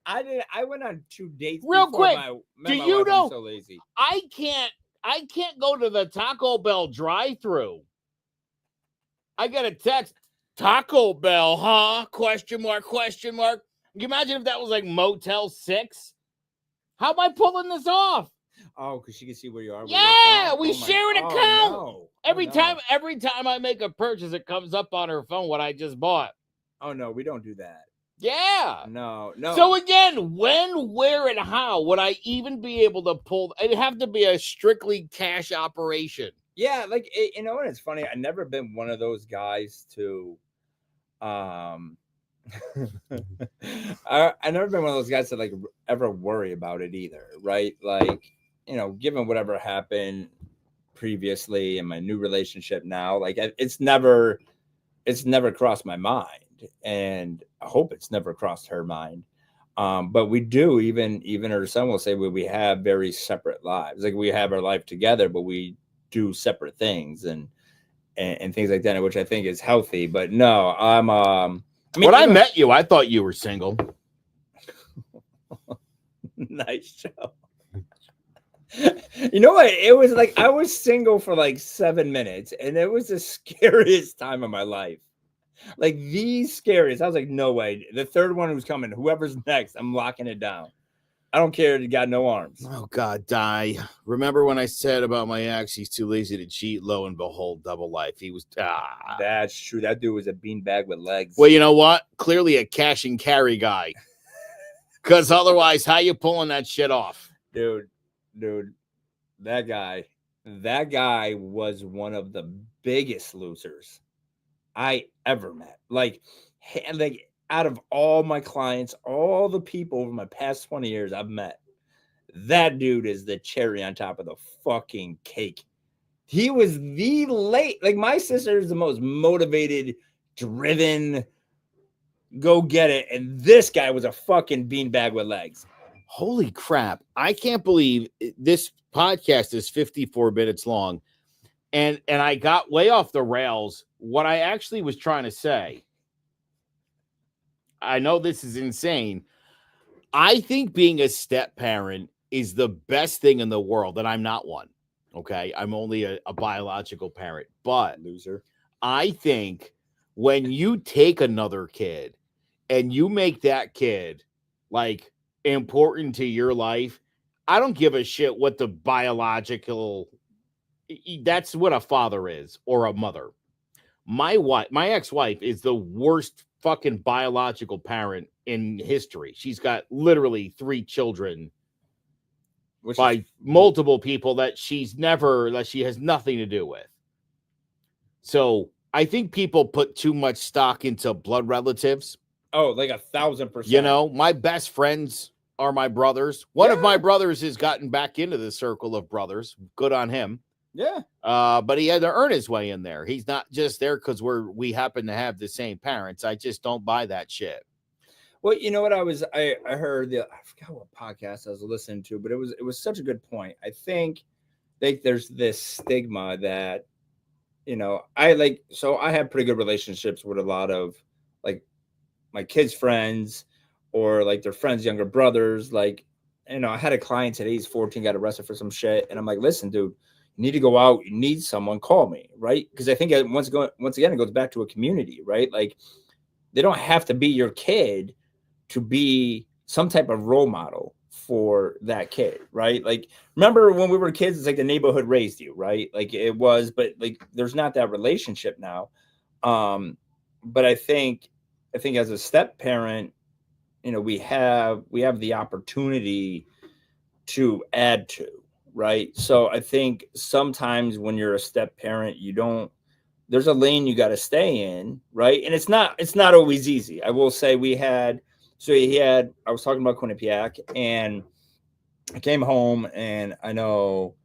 I went on 2 dates. Real quick, do you know? I'm so lazy. I can't go to the Taco Bell drive-thru. I get a text, Taco Bell, huh? Question mark. Can you imagine if that was like Motel 6? How am I pulling this off? Oh, because she can see where you are. Yeah, we share an account. No. Every time I make a purchase, it comes up on her phone what I just bought. Oh no, we don't do that. Yeah. No. So again, when, where, and how would I even be able to pull? It'd have to be a strictly cash operation. Yeah, like you know what? It's funny. I've never been one of those guys to, I never been one of those guys to like ever worry about it either, right? Like, given whatever happened previously in my new relationship now, like it's never crossed my mind, and I hope it's never crossed her mind. But we do, even her son will say we have very separate lives. Like we have our life together, but we do separate things and things like that, which I think is healthy. But no, when I met you, I thought you were single. Nice show. You know what? It was like I was single for like 7 minutes, and it was the scariest time of my life. Like the scariest. I was like, no way. The third one who's coming, whoever's next, I'm locking it down. I don't care. You got no arms. Oh God, die. Remember when I said about my ex, he's too lazy to cheat? Lo and behold, double life. He was That's true. That dude was a beanbag with legs. Well, you know what? Clearly a cash and carry guy. Because otherwise, how you pulling that shit off? Dude, that guy was one of the biggest losers I ever met. Like out of all my clients, all the people over my past 20 years I've met, that dude is the cherry on top of the fucking cake. He was like my sister is the most motivated, driven, go get it. And this guy was a fucking beanbag with legs. Holy crap. I can't believe this podcast is 54 minutes long. And I got way off the rails. What I actually was trying to say, I know this is insane. I think being a step parent is the best thing in the world, and I'm not one. Okay. I'm only a biological parent, but loser. I think when you take another kid and you make that kid like important to your life, I don't give a shit what the biological, that's what a father is or a mother. My ex-wife is the worst fucking biological parent in history. She's got literally 3 children by multiple people that she has nothing to do with. So I think people put too much stock into blood relatives. Oh, like 1,000%. My best friends are my brothers. One of Yeah. my brothers has gotten back into the circle of brothers. Good on him. Yeah. But he had to earn his way in there. He's not just there because we happen to have the same parents. I just don't buy that shit. Well, you know what I heard I forgot what podcast I was listening to, but it was such a good point. I think there's this stigma that, I have pretty good relationships with a lot of like my kids' friends or like their friends' younger brothers. Like, I had a client today, he's 14, got arrested for some shit. And I'm like, listen, dude, you need to go out, you need someone, call me, right? Because I think once again, it goes back to a community, right? Like, they don't have to be your kid to be some type of role model for that kid, right? Like, remember when we were kids, it's like the neighborhood raised you, right? Like it was, but like there's not that relationship now. But I think as a step parent, we have the opportunity to add to, right? So I think sometimes when you're a step parent, there's a lane you got to stay in, right? And it's not always easy. I will say I was talking about Quinnipiac, and I came home, and I know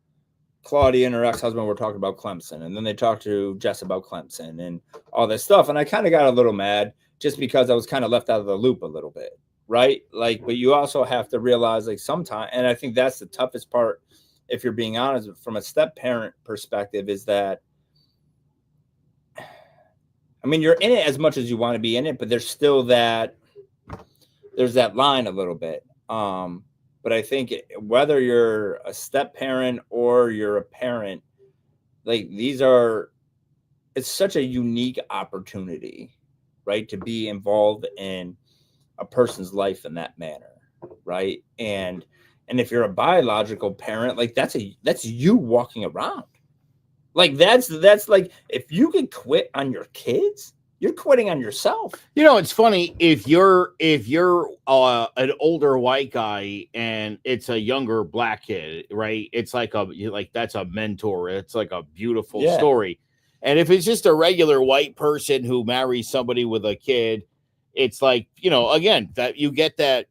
Claudia and her ex-husband were talking about Clemson, and then they talked to Jess about Clemson and all this stuff. And I kind of got a little mad just because I was kind of left out of the loop a little bit, right? Like, but you also have to realize, like, sometimes, and I think that's the toughest part, if you're being honest, from a step parent perspective, is that, I mean, you're in it as much as you want to be in it, but there's that line a little bit. But I think whether you're a step parent or you're a parent, like it's such a unique opportunity, right? To be involved in a person's life in that manner, right? And if you're a biological parent, like that's you walking around. Like that's like, if you can quit on your kids, you're quitting on yourself. It's funny if you're an older white guy and it's a younger black kid, right? It's like that's a mentor. It's like a beautiful story. And if it's just a regular white person who marries somebody with a kid, it's like, again, that you get that,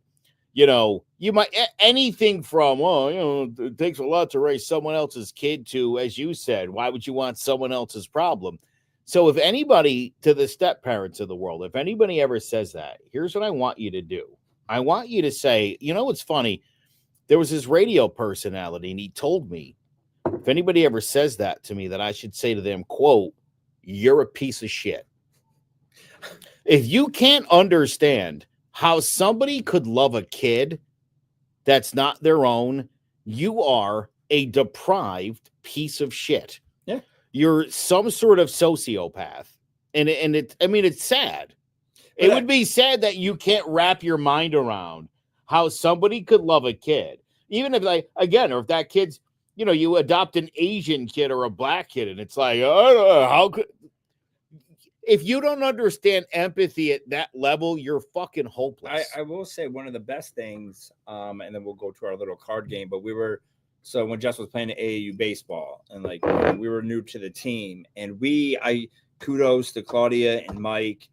you might anything from, it takes a lot to raise someone else's kid to, as you said, why would you want someone else's problem? So if anybody, to the step parents of the world, if anybody ever says that, here's what I want you to do. I want you to say, it's funny. There was this radio personality, and he told me, if anybody ever says that to me, that I should say to them, quote, "You're a piece of shit." If you can't understand how somebody could love a kid that's not their own, you are a deprived piece of shit. Yeah. You're some sort of sociopath. And it's sad. It would be sad that you can't wrap your mind around how somebody could love a kid. Even if, or if that kid's, you adopt an Asian kid or a black kid, and it's like, oh, how could... If you don't understand empathy at that level, you're fucking hopeless. I will say one of the best things, and then we'll go to our little card game, but so when Jess was playing AAU baseball, and like we were new to the team, and kudos to Claudia and Mike,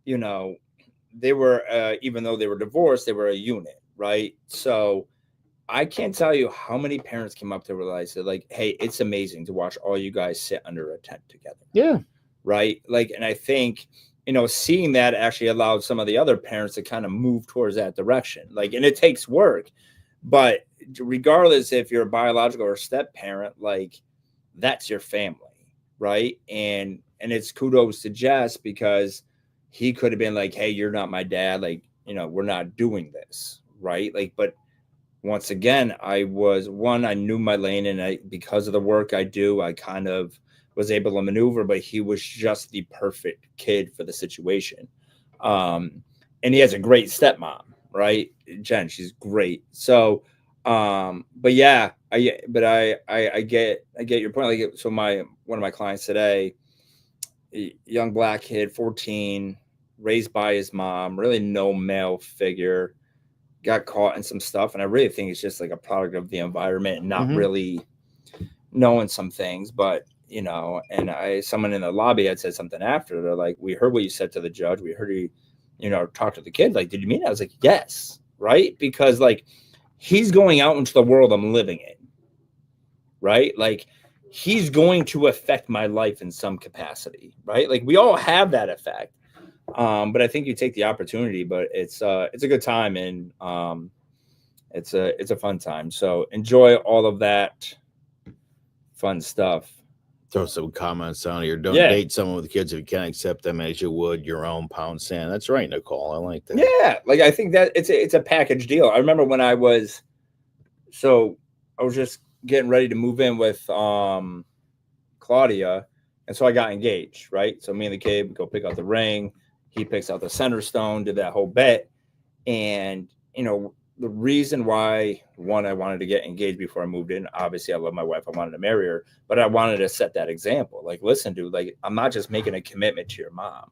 they were, even though they were divorced, they were a unit, right? So I can't tell you how many parents came up to realize that, like, hey, it's amazing to watch all you guys sit under a tent together. Yeah. Right. Like, and I think, seeing that actually allowed some of the other parents to kind of move towards that direction. Like, and it takes work, but regardless if you're a biological or step parent, like, that's your family. Right. And it's kudos to Jess, because he could have been like, hey, you're not my dad. Like, we're not doing this. Right. Like, but once again, I knew my lane, and because of the work I do, I kind of was able to maneuver, but he was just the perfect kid for the situation. And he has a great stepmom, right? Jen, she's great. So, but yeah, I get your point. Like, so one of my clients today, a young black kid, 14, raised by his mom, really no male figure, got caught in some stuff. And I really think it's just like a product of the environment and not really knowing some things, but and someone in the lobby had said something after. They're like, we heard what you said to the judge. We heard you, talk to the kid. Like, did you mean that? I was like, yes. right? Because like he's going out into the world I'm living in, right? Like he's going to affect my life in some capacity, right? Like we all have that effect. But I think you take the opportunity, but it's a good time, and it's a fun time. So enjoy all of that fun stuff. Throw some comments on here. Don't Yeah. date someone with kids if you can't accept them as you would your own pound sand. That's right, Nicole. I like that. Yeah, like I think that it's a package deal. I remember when I was just getting ready to move in with Claudia, and so I got engaged, right? So me and the kid would go pick out the ring. He picks out the center stone, did that whole bet, and the reason why one I wanted to get engaged before I moved in. Obviously, I love my wife. I wanted to marry her, but I wanted to set that example. Like, listen, dude. Like, I'm not just making a commitment to your mom.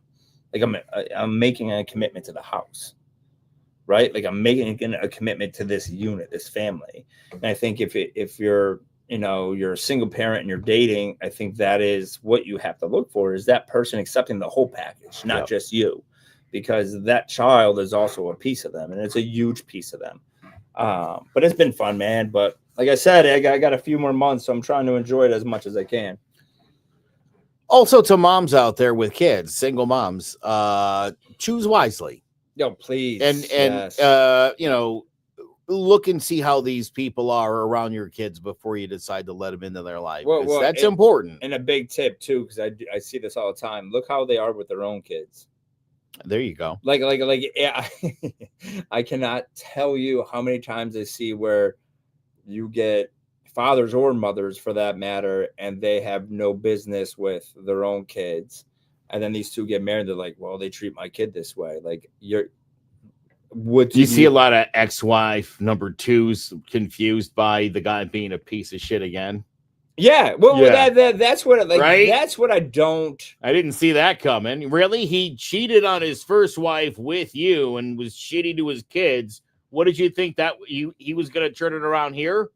Like, I'm making a commitment to the house, right? Like, I'm making a commitment to this unit, this family. And I think if you're you're a single parent and you're dating, I think that is what you have to look for, is that person accepting the whole package, not just you, because that child is also a piece of them, and it's a huge piece of them. But it's been fun, man. But like I said, I got a few more months, so I'm trying to enjoy it as much as I can. Also, to moms out there with kids, single moms, choose wisely. Yo, please. And yes. Look and see how these people are around your kids before you decide to let them into their life. Well, That's important. And a big tip too, because I see this all the time. Look how they are with their own kids. There you go. Like yeah, I cannot tell you how many times I see where you get fathers or mothers, for that matter, and they have no business with their own kids, and then these two get married. They're like, well, they treat my kid this way. Like, do you see a lot of ex-wife number twos confused by the guy being a piece of shit again? Yeah, well, that's what right? That's what I didn't see that coming. Really? He cheated on his first wife with you and was shitty to his kids. What did you think that he was going to turn it around here?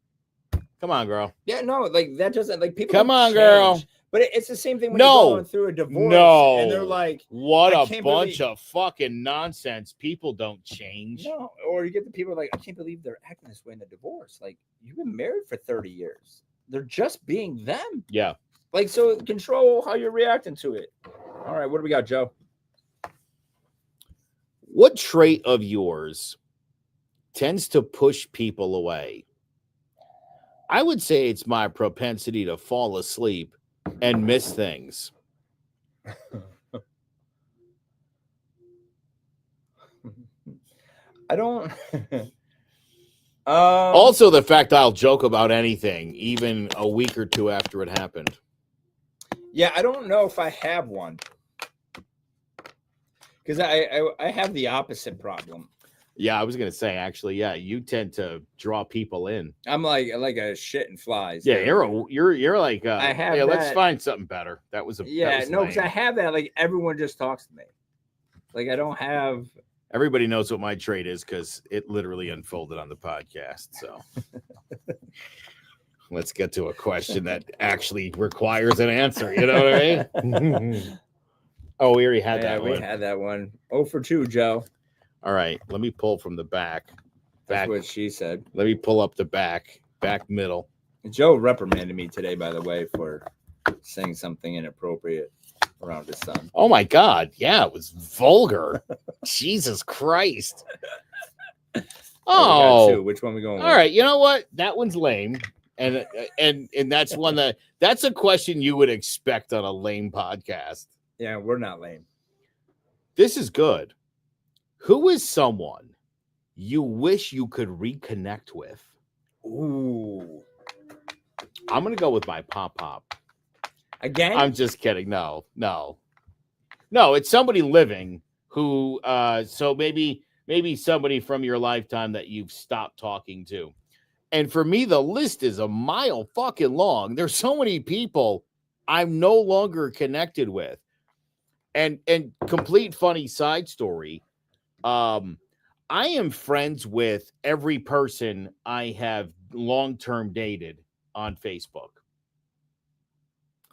Come on, girl. Yeah, no, like that doesn't, like, people. Come on, girl. But it's the same thing when you're going through a divorce. And they're like, what a bunch of fucking nonsense. People don't change. No, or you get the people like, I can't believe they're acting this way in the divorce. Like, you've been married for 30 years. They're just being them. Yeah. Like, so control how you're reacting to it. All right, what do we got, Joe? What trait of yours tends to push people away? I would say it's my propensity to fall asleep and miss things. I don't. Also, the fact I'll joke about anything, even a week or two after it happened. Yeah, I don't know if I have one, because I have the opposite problem. Yeah, I was gonna say, actually, yeah, you tend to draw people in. I'm like a shit and flies. Yeah, you're like I have. Yeah, let's find something better. That was because I have that. Like, everyone just talks to me. Like, I don't have. Everybody knows what my trait is because it literally unfolded on the podcast. So let's get to a question that actually requires an answer. You know what I mean? Oh, we already had that one. We had that one. 0 for 2, Joe. All right, let me pull from the back. That's what she said. Let me pull up the back middle. Joe reprimanded me today, by the way, for saying something inappropriate around his son. Oh my God. Yeah, it was vulgar. Jesus Christ. Oh, which one we going with? All right, you know what? That one's lame. And that's one that's a question you would expect on a lame podcast. Yeah, we're not lame. This is good. Who is someone you wish you could reconnect with? Ooh. I'm going to go with my pop. Again? I'm just kidding. No, it's somebody living who, so maybe somebody from your lifetime that you've stopped talking to. And for me, the list is a mile fucking long. There's so many people I'm no longer connected with. And complete funny side story. I am friends with every person I have long-term dated on Facebook.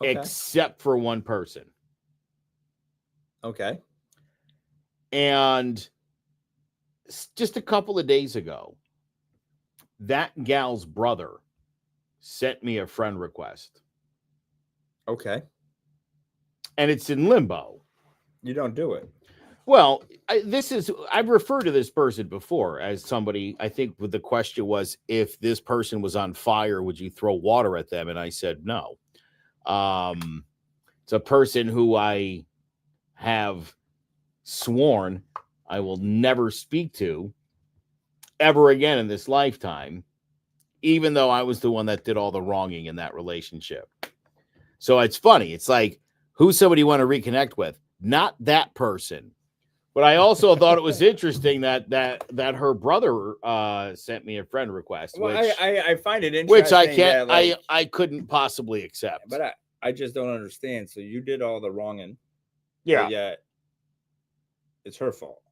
Okay. Except for one person. Okay. And just a couple of days ago, that gal's brother sent me a friend request. Okay. And it's in limbo. You don't do it. Well, I've referred to this person before as somebody, I think the question was, if this person was on fire, would you throw water at them? And I said, no. It's a person who I have sworn I will never speak to ever again in this lifetime, even though I was the one that did all the wronging in that relationship. So it's funny. It's like, who's somebody you want to reconnect with? Not that person. But I also thought it was interesting that her brother sent me a friend request. Well, which, I find it interesting. Which I can't, I couldn't possibly accept. But I just don't understand. So you did all the wronging. Yeah. But yet it's her fault.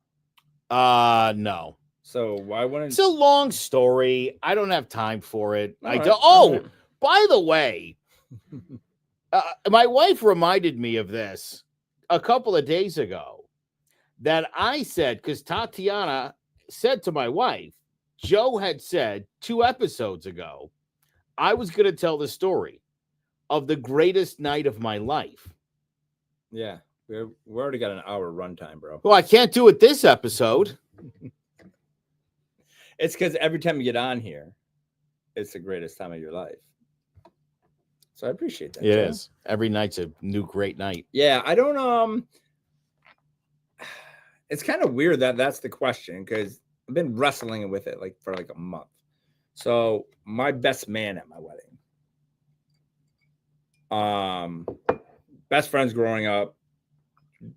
No. So why wouldn't... It's a long story. I don't have time for it. All I right, don't. all right. By the way, my wife reminded me of this a couple of days ago. That I said, because Tatiana said to my wife, Joe had said 2 episodes ago, I was going to tell the story of the greatest night of my life. Yeah, we already got an hour runtime, bro. Well, I can't do it this episode. It's because every time you get on here, it's the greatest time of your life. So I appreciate that. It is. Every night's a new great night. Yeah, I don't it's kind of weird that that's the question, because I've been wrestling with it for a month. So my best man at my wedding, best friends growing up,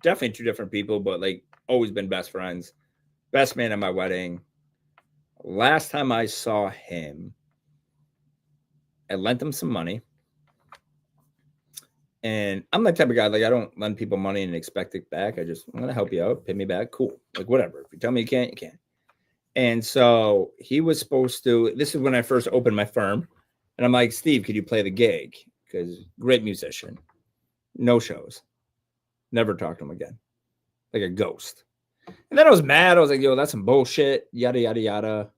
definitely 2 different people, but always been best friends. Best man at my wedding. Last time I saw him, I lent him some money. And I'm the type of guy, I don't lend people money and expect it back. I'm going to help you out, pay me back. Cool. Whatever. If you tell me you can't, you can't. And so he was supposed to, this is when I first opened my firm. And I'm like, Steve, could you play the gig? Because great musician. No shows. Never talked to him again. Like a ghost. And then I was mad. I was like, yo, that's some bullshit. Yada, yada, yada.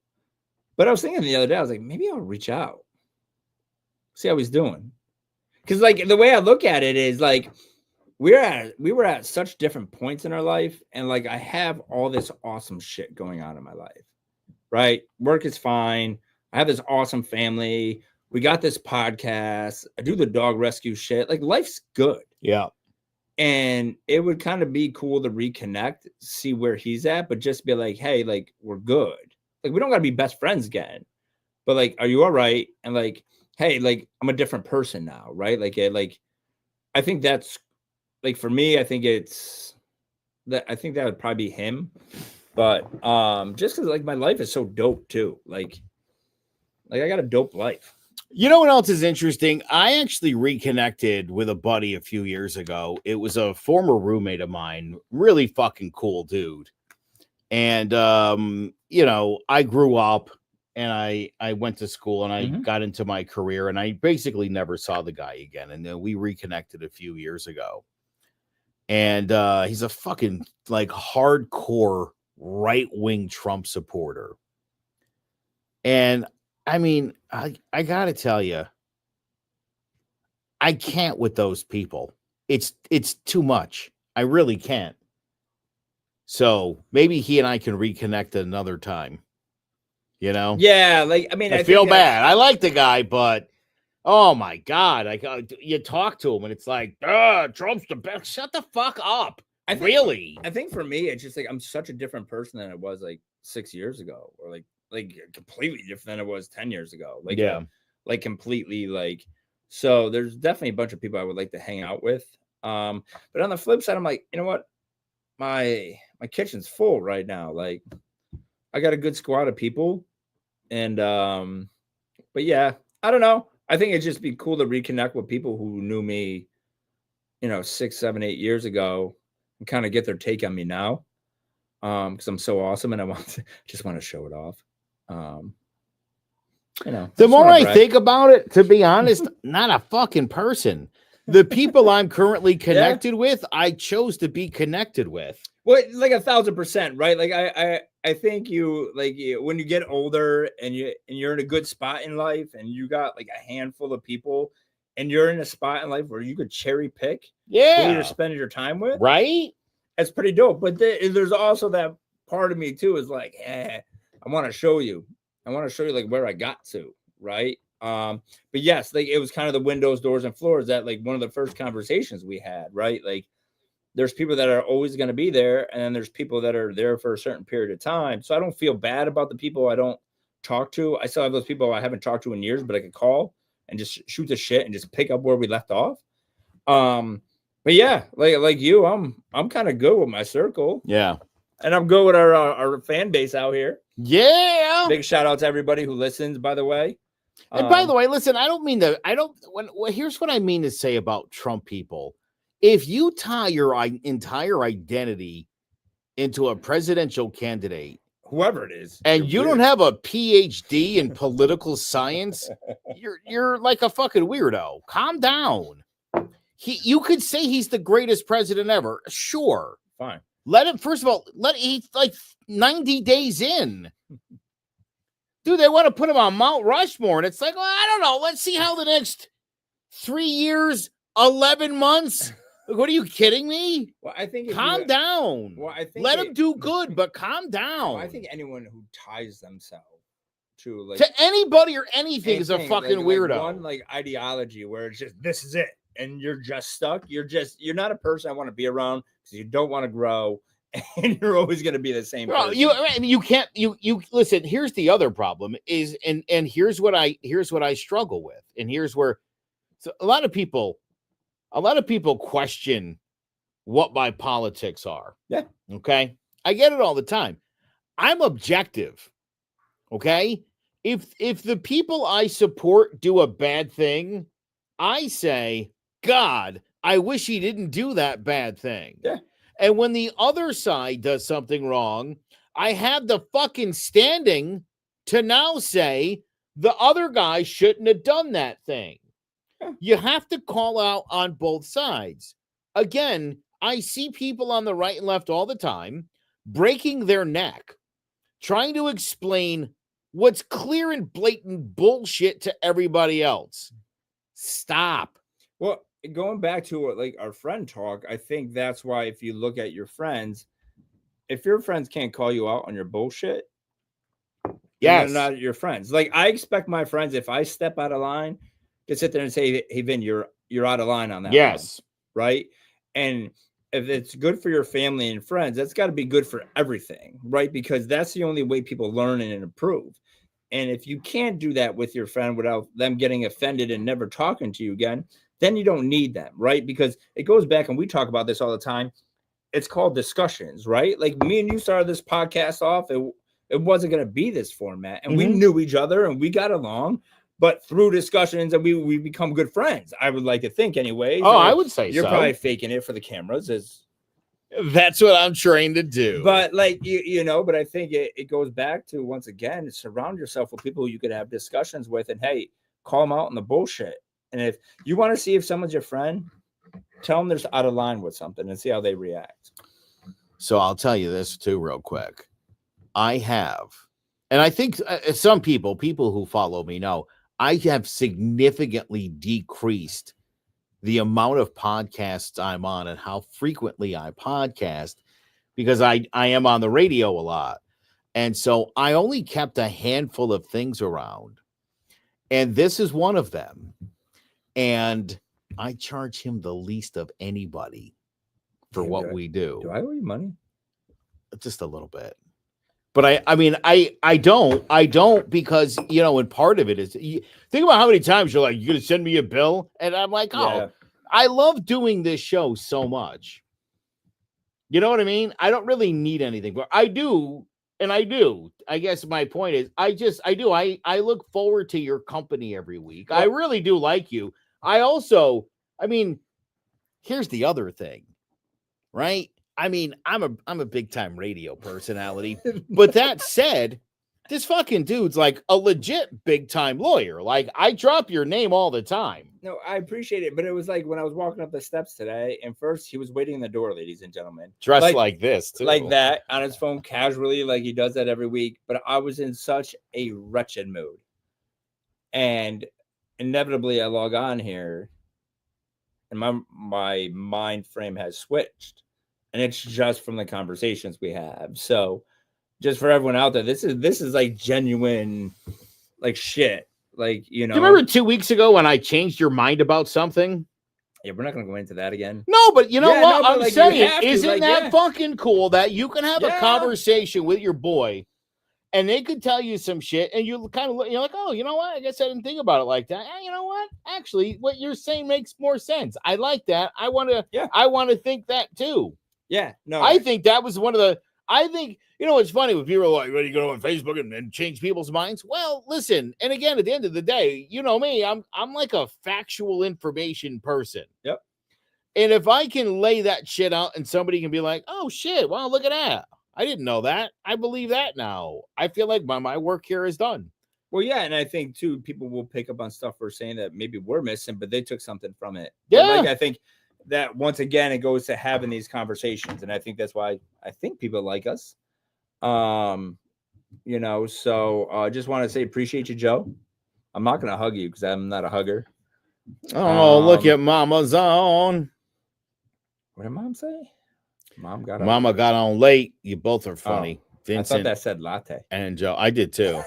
But I was thinking the other day, I was like, maybe I'll reach out. See how he's doing. Because the way I look at it is we were at such different points in our life, and I have all this awesome shit going on in my life, right? Work is fine. I have this awesome family. We got this podcast. I do the dog rescue shit. Life's good. Yeah. And it would kind of be cool to reconnect, see where he's at, but just be like, hey, we're good. We don't got to be best friends again, but are you all right? And hey, I'm a different person now, right? I think that's for me, I think that would probably be him. But just because my life is so dope too. I got a dope life. You know what else is interesting? I actually reconnected with a buddy a few years ago. It was a former roommate of mine, really fucking cool dude. And I grew up. And I went to school and I got into my career, and I basically never saw the guy again. And then we reconnected a few years ago. And he's a fucking hardcore right-wing Trump supporter. And I mean, I gotta tell you, I can't with those people. It's too much. I really can't. So maybe he and I can reconnect at another time. Yeah, I feel bad. I like the guy, but oh my God, you talk to him and it's like, Trump's the best. Shut the fuck up. I think for me, it's just I'm such a different person than I was 6 years ago, or completely different than I was 10 years ago. Completely so there's definitely a bunch of people I would like to hang out with. But on the flip side, I'm like, you know what? My kitchen's full right now. I got a good squad of people, and but yeah, I don't know. I think it'd just be cool to reconnect with people who knew me, 6, 7, 8 years ago, and kind of get their take on me now, because I'm so awesome, and I just want to show it off. The more I think about it, to be honest, not a fucking person. The people I'm currently connected with, I chose to be connected with. Well, 1,000%, right? I I think when you get older and you're in a good spot in life and you got like a handful of people and you're in a spot in life where you could cherry pick who you're spending your time with, right? That's pretty dope. But there's also that part of me too is like, I want to show you. I want to show you like where I got to, right? But yes, like it was kind of the windows, doors, and floors that like one of the first conversations we had, right? Like there's people that are always going to be there, and then there's people that are there for a certain period of time. So I don't feel bad about the people I don't talk to. I still have those people I haven't talked to in years, but I could call and just shoot the shit and just pick up where we left off. But yeah, like you, I'm kind of good with my circle. Yeah. And I'm good with our fan base out here. Yeah. Big shout out to everybody who listens, by the way. And by the way, listen, here's what I mean to say about Trump people. If you tie your entire identity into a presidential candidate, whoever it is, and you don't have a PhD in political science, you're like a fucking weirdo. Calm down. You could say he's the greatest president ever. Sure. Fine. He's like 90 days in. Dude, they want to put him on Mount Rushmore. And it's like, well, I don't know. Let's see how the next 3 years, 11 months. What are you kidding me? Well, I think calm down. Well, I think let him do good, but calm down. Well, I think anyone who ties themselves to anybody or anything is a fucking weirdo. One like ideology where it's just this is it, and you're just stuck. You're not a person I want to be around because you don't want to grow, and you're always going to be the same. Well, you can't. You listen. Here's the other problem is, and here's what I struggle with, and here's where a lot of people question what my politics are. Yeah. Okay. I get it all the time. I'm objective. Okay. If the people I support do a bad thing, I say, God, I wish he didn't do that bad thing. Yeah. And when the other side does something wrong, I have the fucking standing to now say the other guy shouldn't have done that thing. You have to call out on both sides. Again, I see people on the right and left all the time breaking their neck, trying to explain what's clear and blatant bullshit to everybody else. Stop. Well, going back to what like our friend talk, I think that's why if you look at your friends, if your friends can't call you out on your bullshit, yes, they're not your friends. Like I expect my friends, if I step out of line, to sit there and say, "Hey, Vin, you're out of line on that." Yes, one, right. And if it's good for your family and friends, that's got to be good for everything, right? Because that's the only way people learn and improve. And if you can't do that with your friend without them getting offended and never talking to you again, then you don't need them, right? Because it goes back, and we talk about this all the time. It's called discussions, right? Like me and you started this podcast off. It wasn't going to be this format, and we knew each other and we got along. But through discussions, and we become good friends. I would like to think, anyway. Oh, I would say you're probably faking it for the cameras. That's what I'm trying to do. But like but I think it goes back to, once again, surround yourself with people you could have discussions with, and hey, call them out on the bullshit. And if you want to see if someone's your friend, tell them they're out of line with something and see how they react. So I'll tell you this too, real quick. I have, and I think some people who follow me know, I have significantly decreased the amount of podcasts I'm on and how frequently I podcast, because I am on the radio a lot. And so I only kept a handful of things around. And this is one of them. And I charge him the least of anybody for what we do. Do I owe you money? Just a little bit. But I don't because, and part of it is, think about how many times you're like, you're going to send me a bill. And I'm like, I love doing this show so much. You know what I mean? I don't really need anything, but I do. And I do. I guess my point is, I look forward to your company every week. I really do like you. Here's the other thing, right? I'm a big time radio personality, but that said, This fucking dude's like a legit big time lawyer. Like, I drop your name all the time. No, I appreciate it, but it was like when I was walking up the steps today, and first he was waiting in the door, ladies and gentlemen, Dressed like this, too. like that, on his phone casually, like he does that every week. But I was in such a wretched mood, and inevitably I log on here, and my mind frame has switched, and it's just from the conversations we have. So, just for everyone out there, this is like genuine, like shit. Like, you know. Do you remember 2 weeks ago when I changed your mind about something? Yeah, we're not going to go into that again. No, but you know what? No, I'm like, saying, isn't that fucking cool that you can have a Yeah. conversation with your boy and they could tell you some shit and you kind of, you're like, oh, you know what? I guess I didn't think about it like that. You know what? Actually, what you're saying makes more sense. I like that. I want to think that too. Yeah, no. I think that was one of the, you know, it's funny when people are like, what, you go on Facebook and change people's minds? Well, listen, and again, at the end of the day, you know me, I'm like a factual information person. Yep. And if I can lay that shit out and somebody can be like, oh shit, well, look at that. I didn't know that. I believe that now. I feel like my work here is done. Well, yeah, and I think too, people will pick up on stuff we're saying that maybe we're missing, but they took something from it. Yeah. But like, I think that once again, it goes to having these conversations, and I think that's why I think people like us. You know, so I just want to say appreciate you, Joe. I'm not gonna hug you because I'm not a hugger. Oh, look at Mama's on. What did Mom say? Mama got on late. You both are funny. Vincent, I thought that said latte. And Joe, I did too.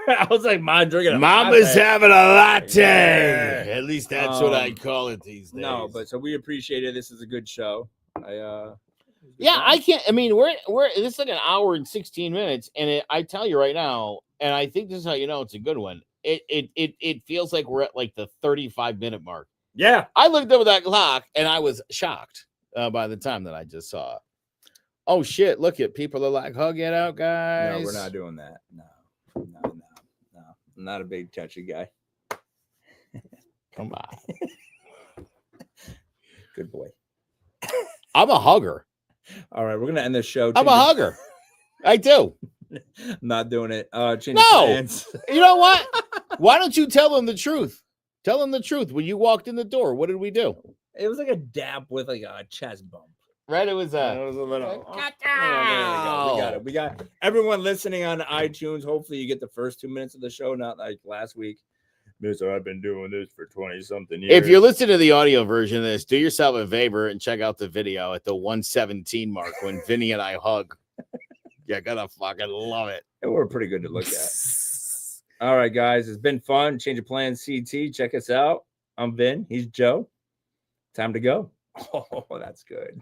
I was like, Mom drinking a Mama's latte. having a latte. Yeah. At least that's what I call it these days. No, but so we appreciate it. This is a good show. I can't. I mean, we're this is like an hour and 16 minutes, and I tell you right now, and I think this is how you know it's a good one. It feels like we're at like the 35-minute mark. Yeah, I looked over that clock and I was shocked by the time that I just saw it. Oh shit! Look at people are like, hug it out, guys. No, we're not doing that. No. I'm not a big touchy guy. Come on. Good boy. I'm a hugger. All right, we're gonna end this show. I'm a hugger. I do. I'm not doing it. No. You know what? Why don't you tell them the truth? Tell them the truth. When you walked in the door, what did we do? It was like a dap with like a chest bump. Right? It was a little. We got everyone listening on iTunes. Hopefully, you get the first 2 minutes of the show, not like last week. Mister, I've been doing this for 20-something years. If you're listening to the audio version of this, do yourself a favor and check out the video at the 117 mark when Vinny and I hug. You're gonna fucking love it. And we're pretty good to look at. All right, guys. It's been fun. Change of Plans CT. Check us out. I'm Vin. He's Joe. Time to go. Oh, that's good.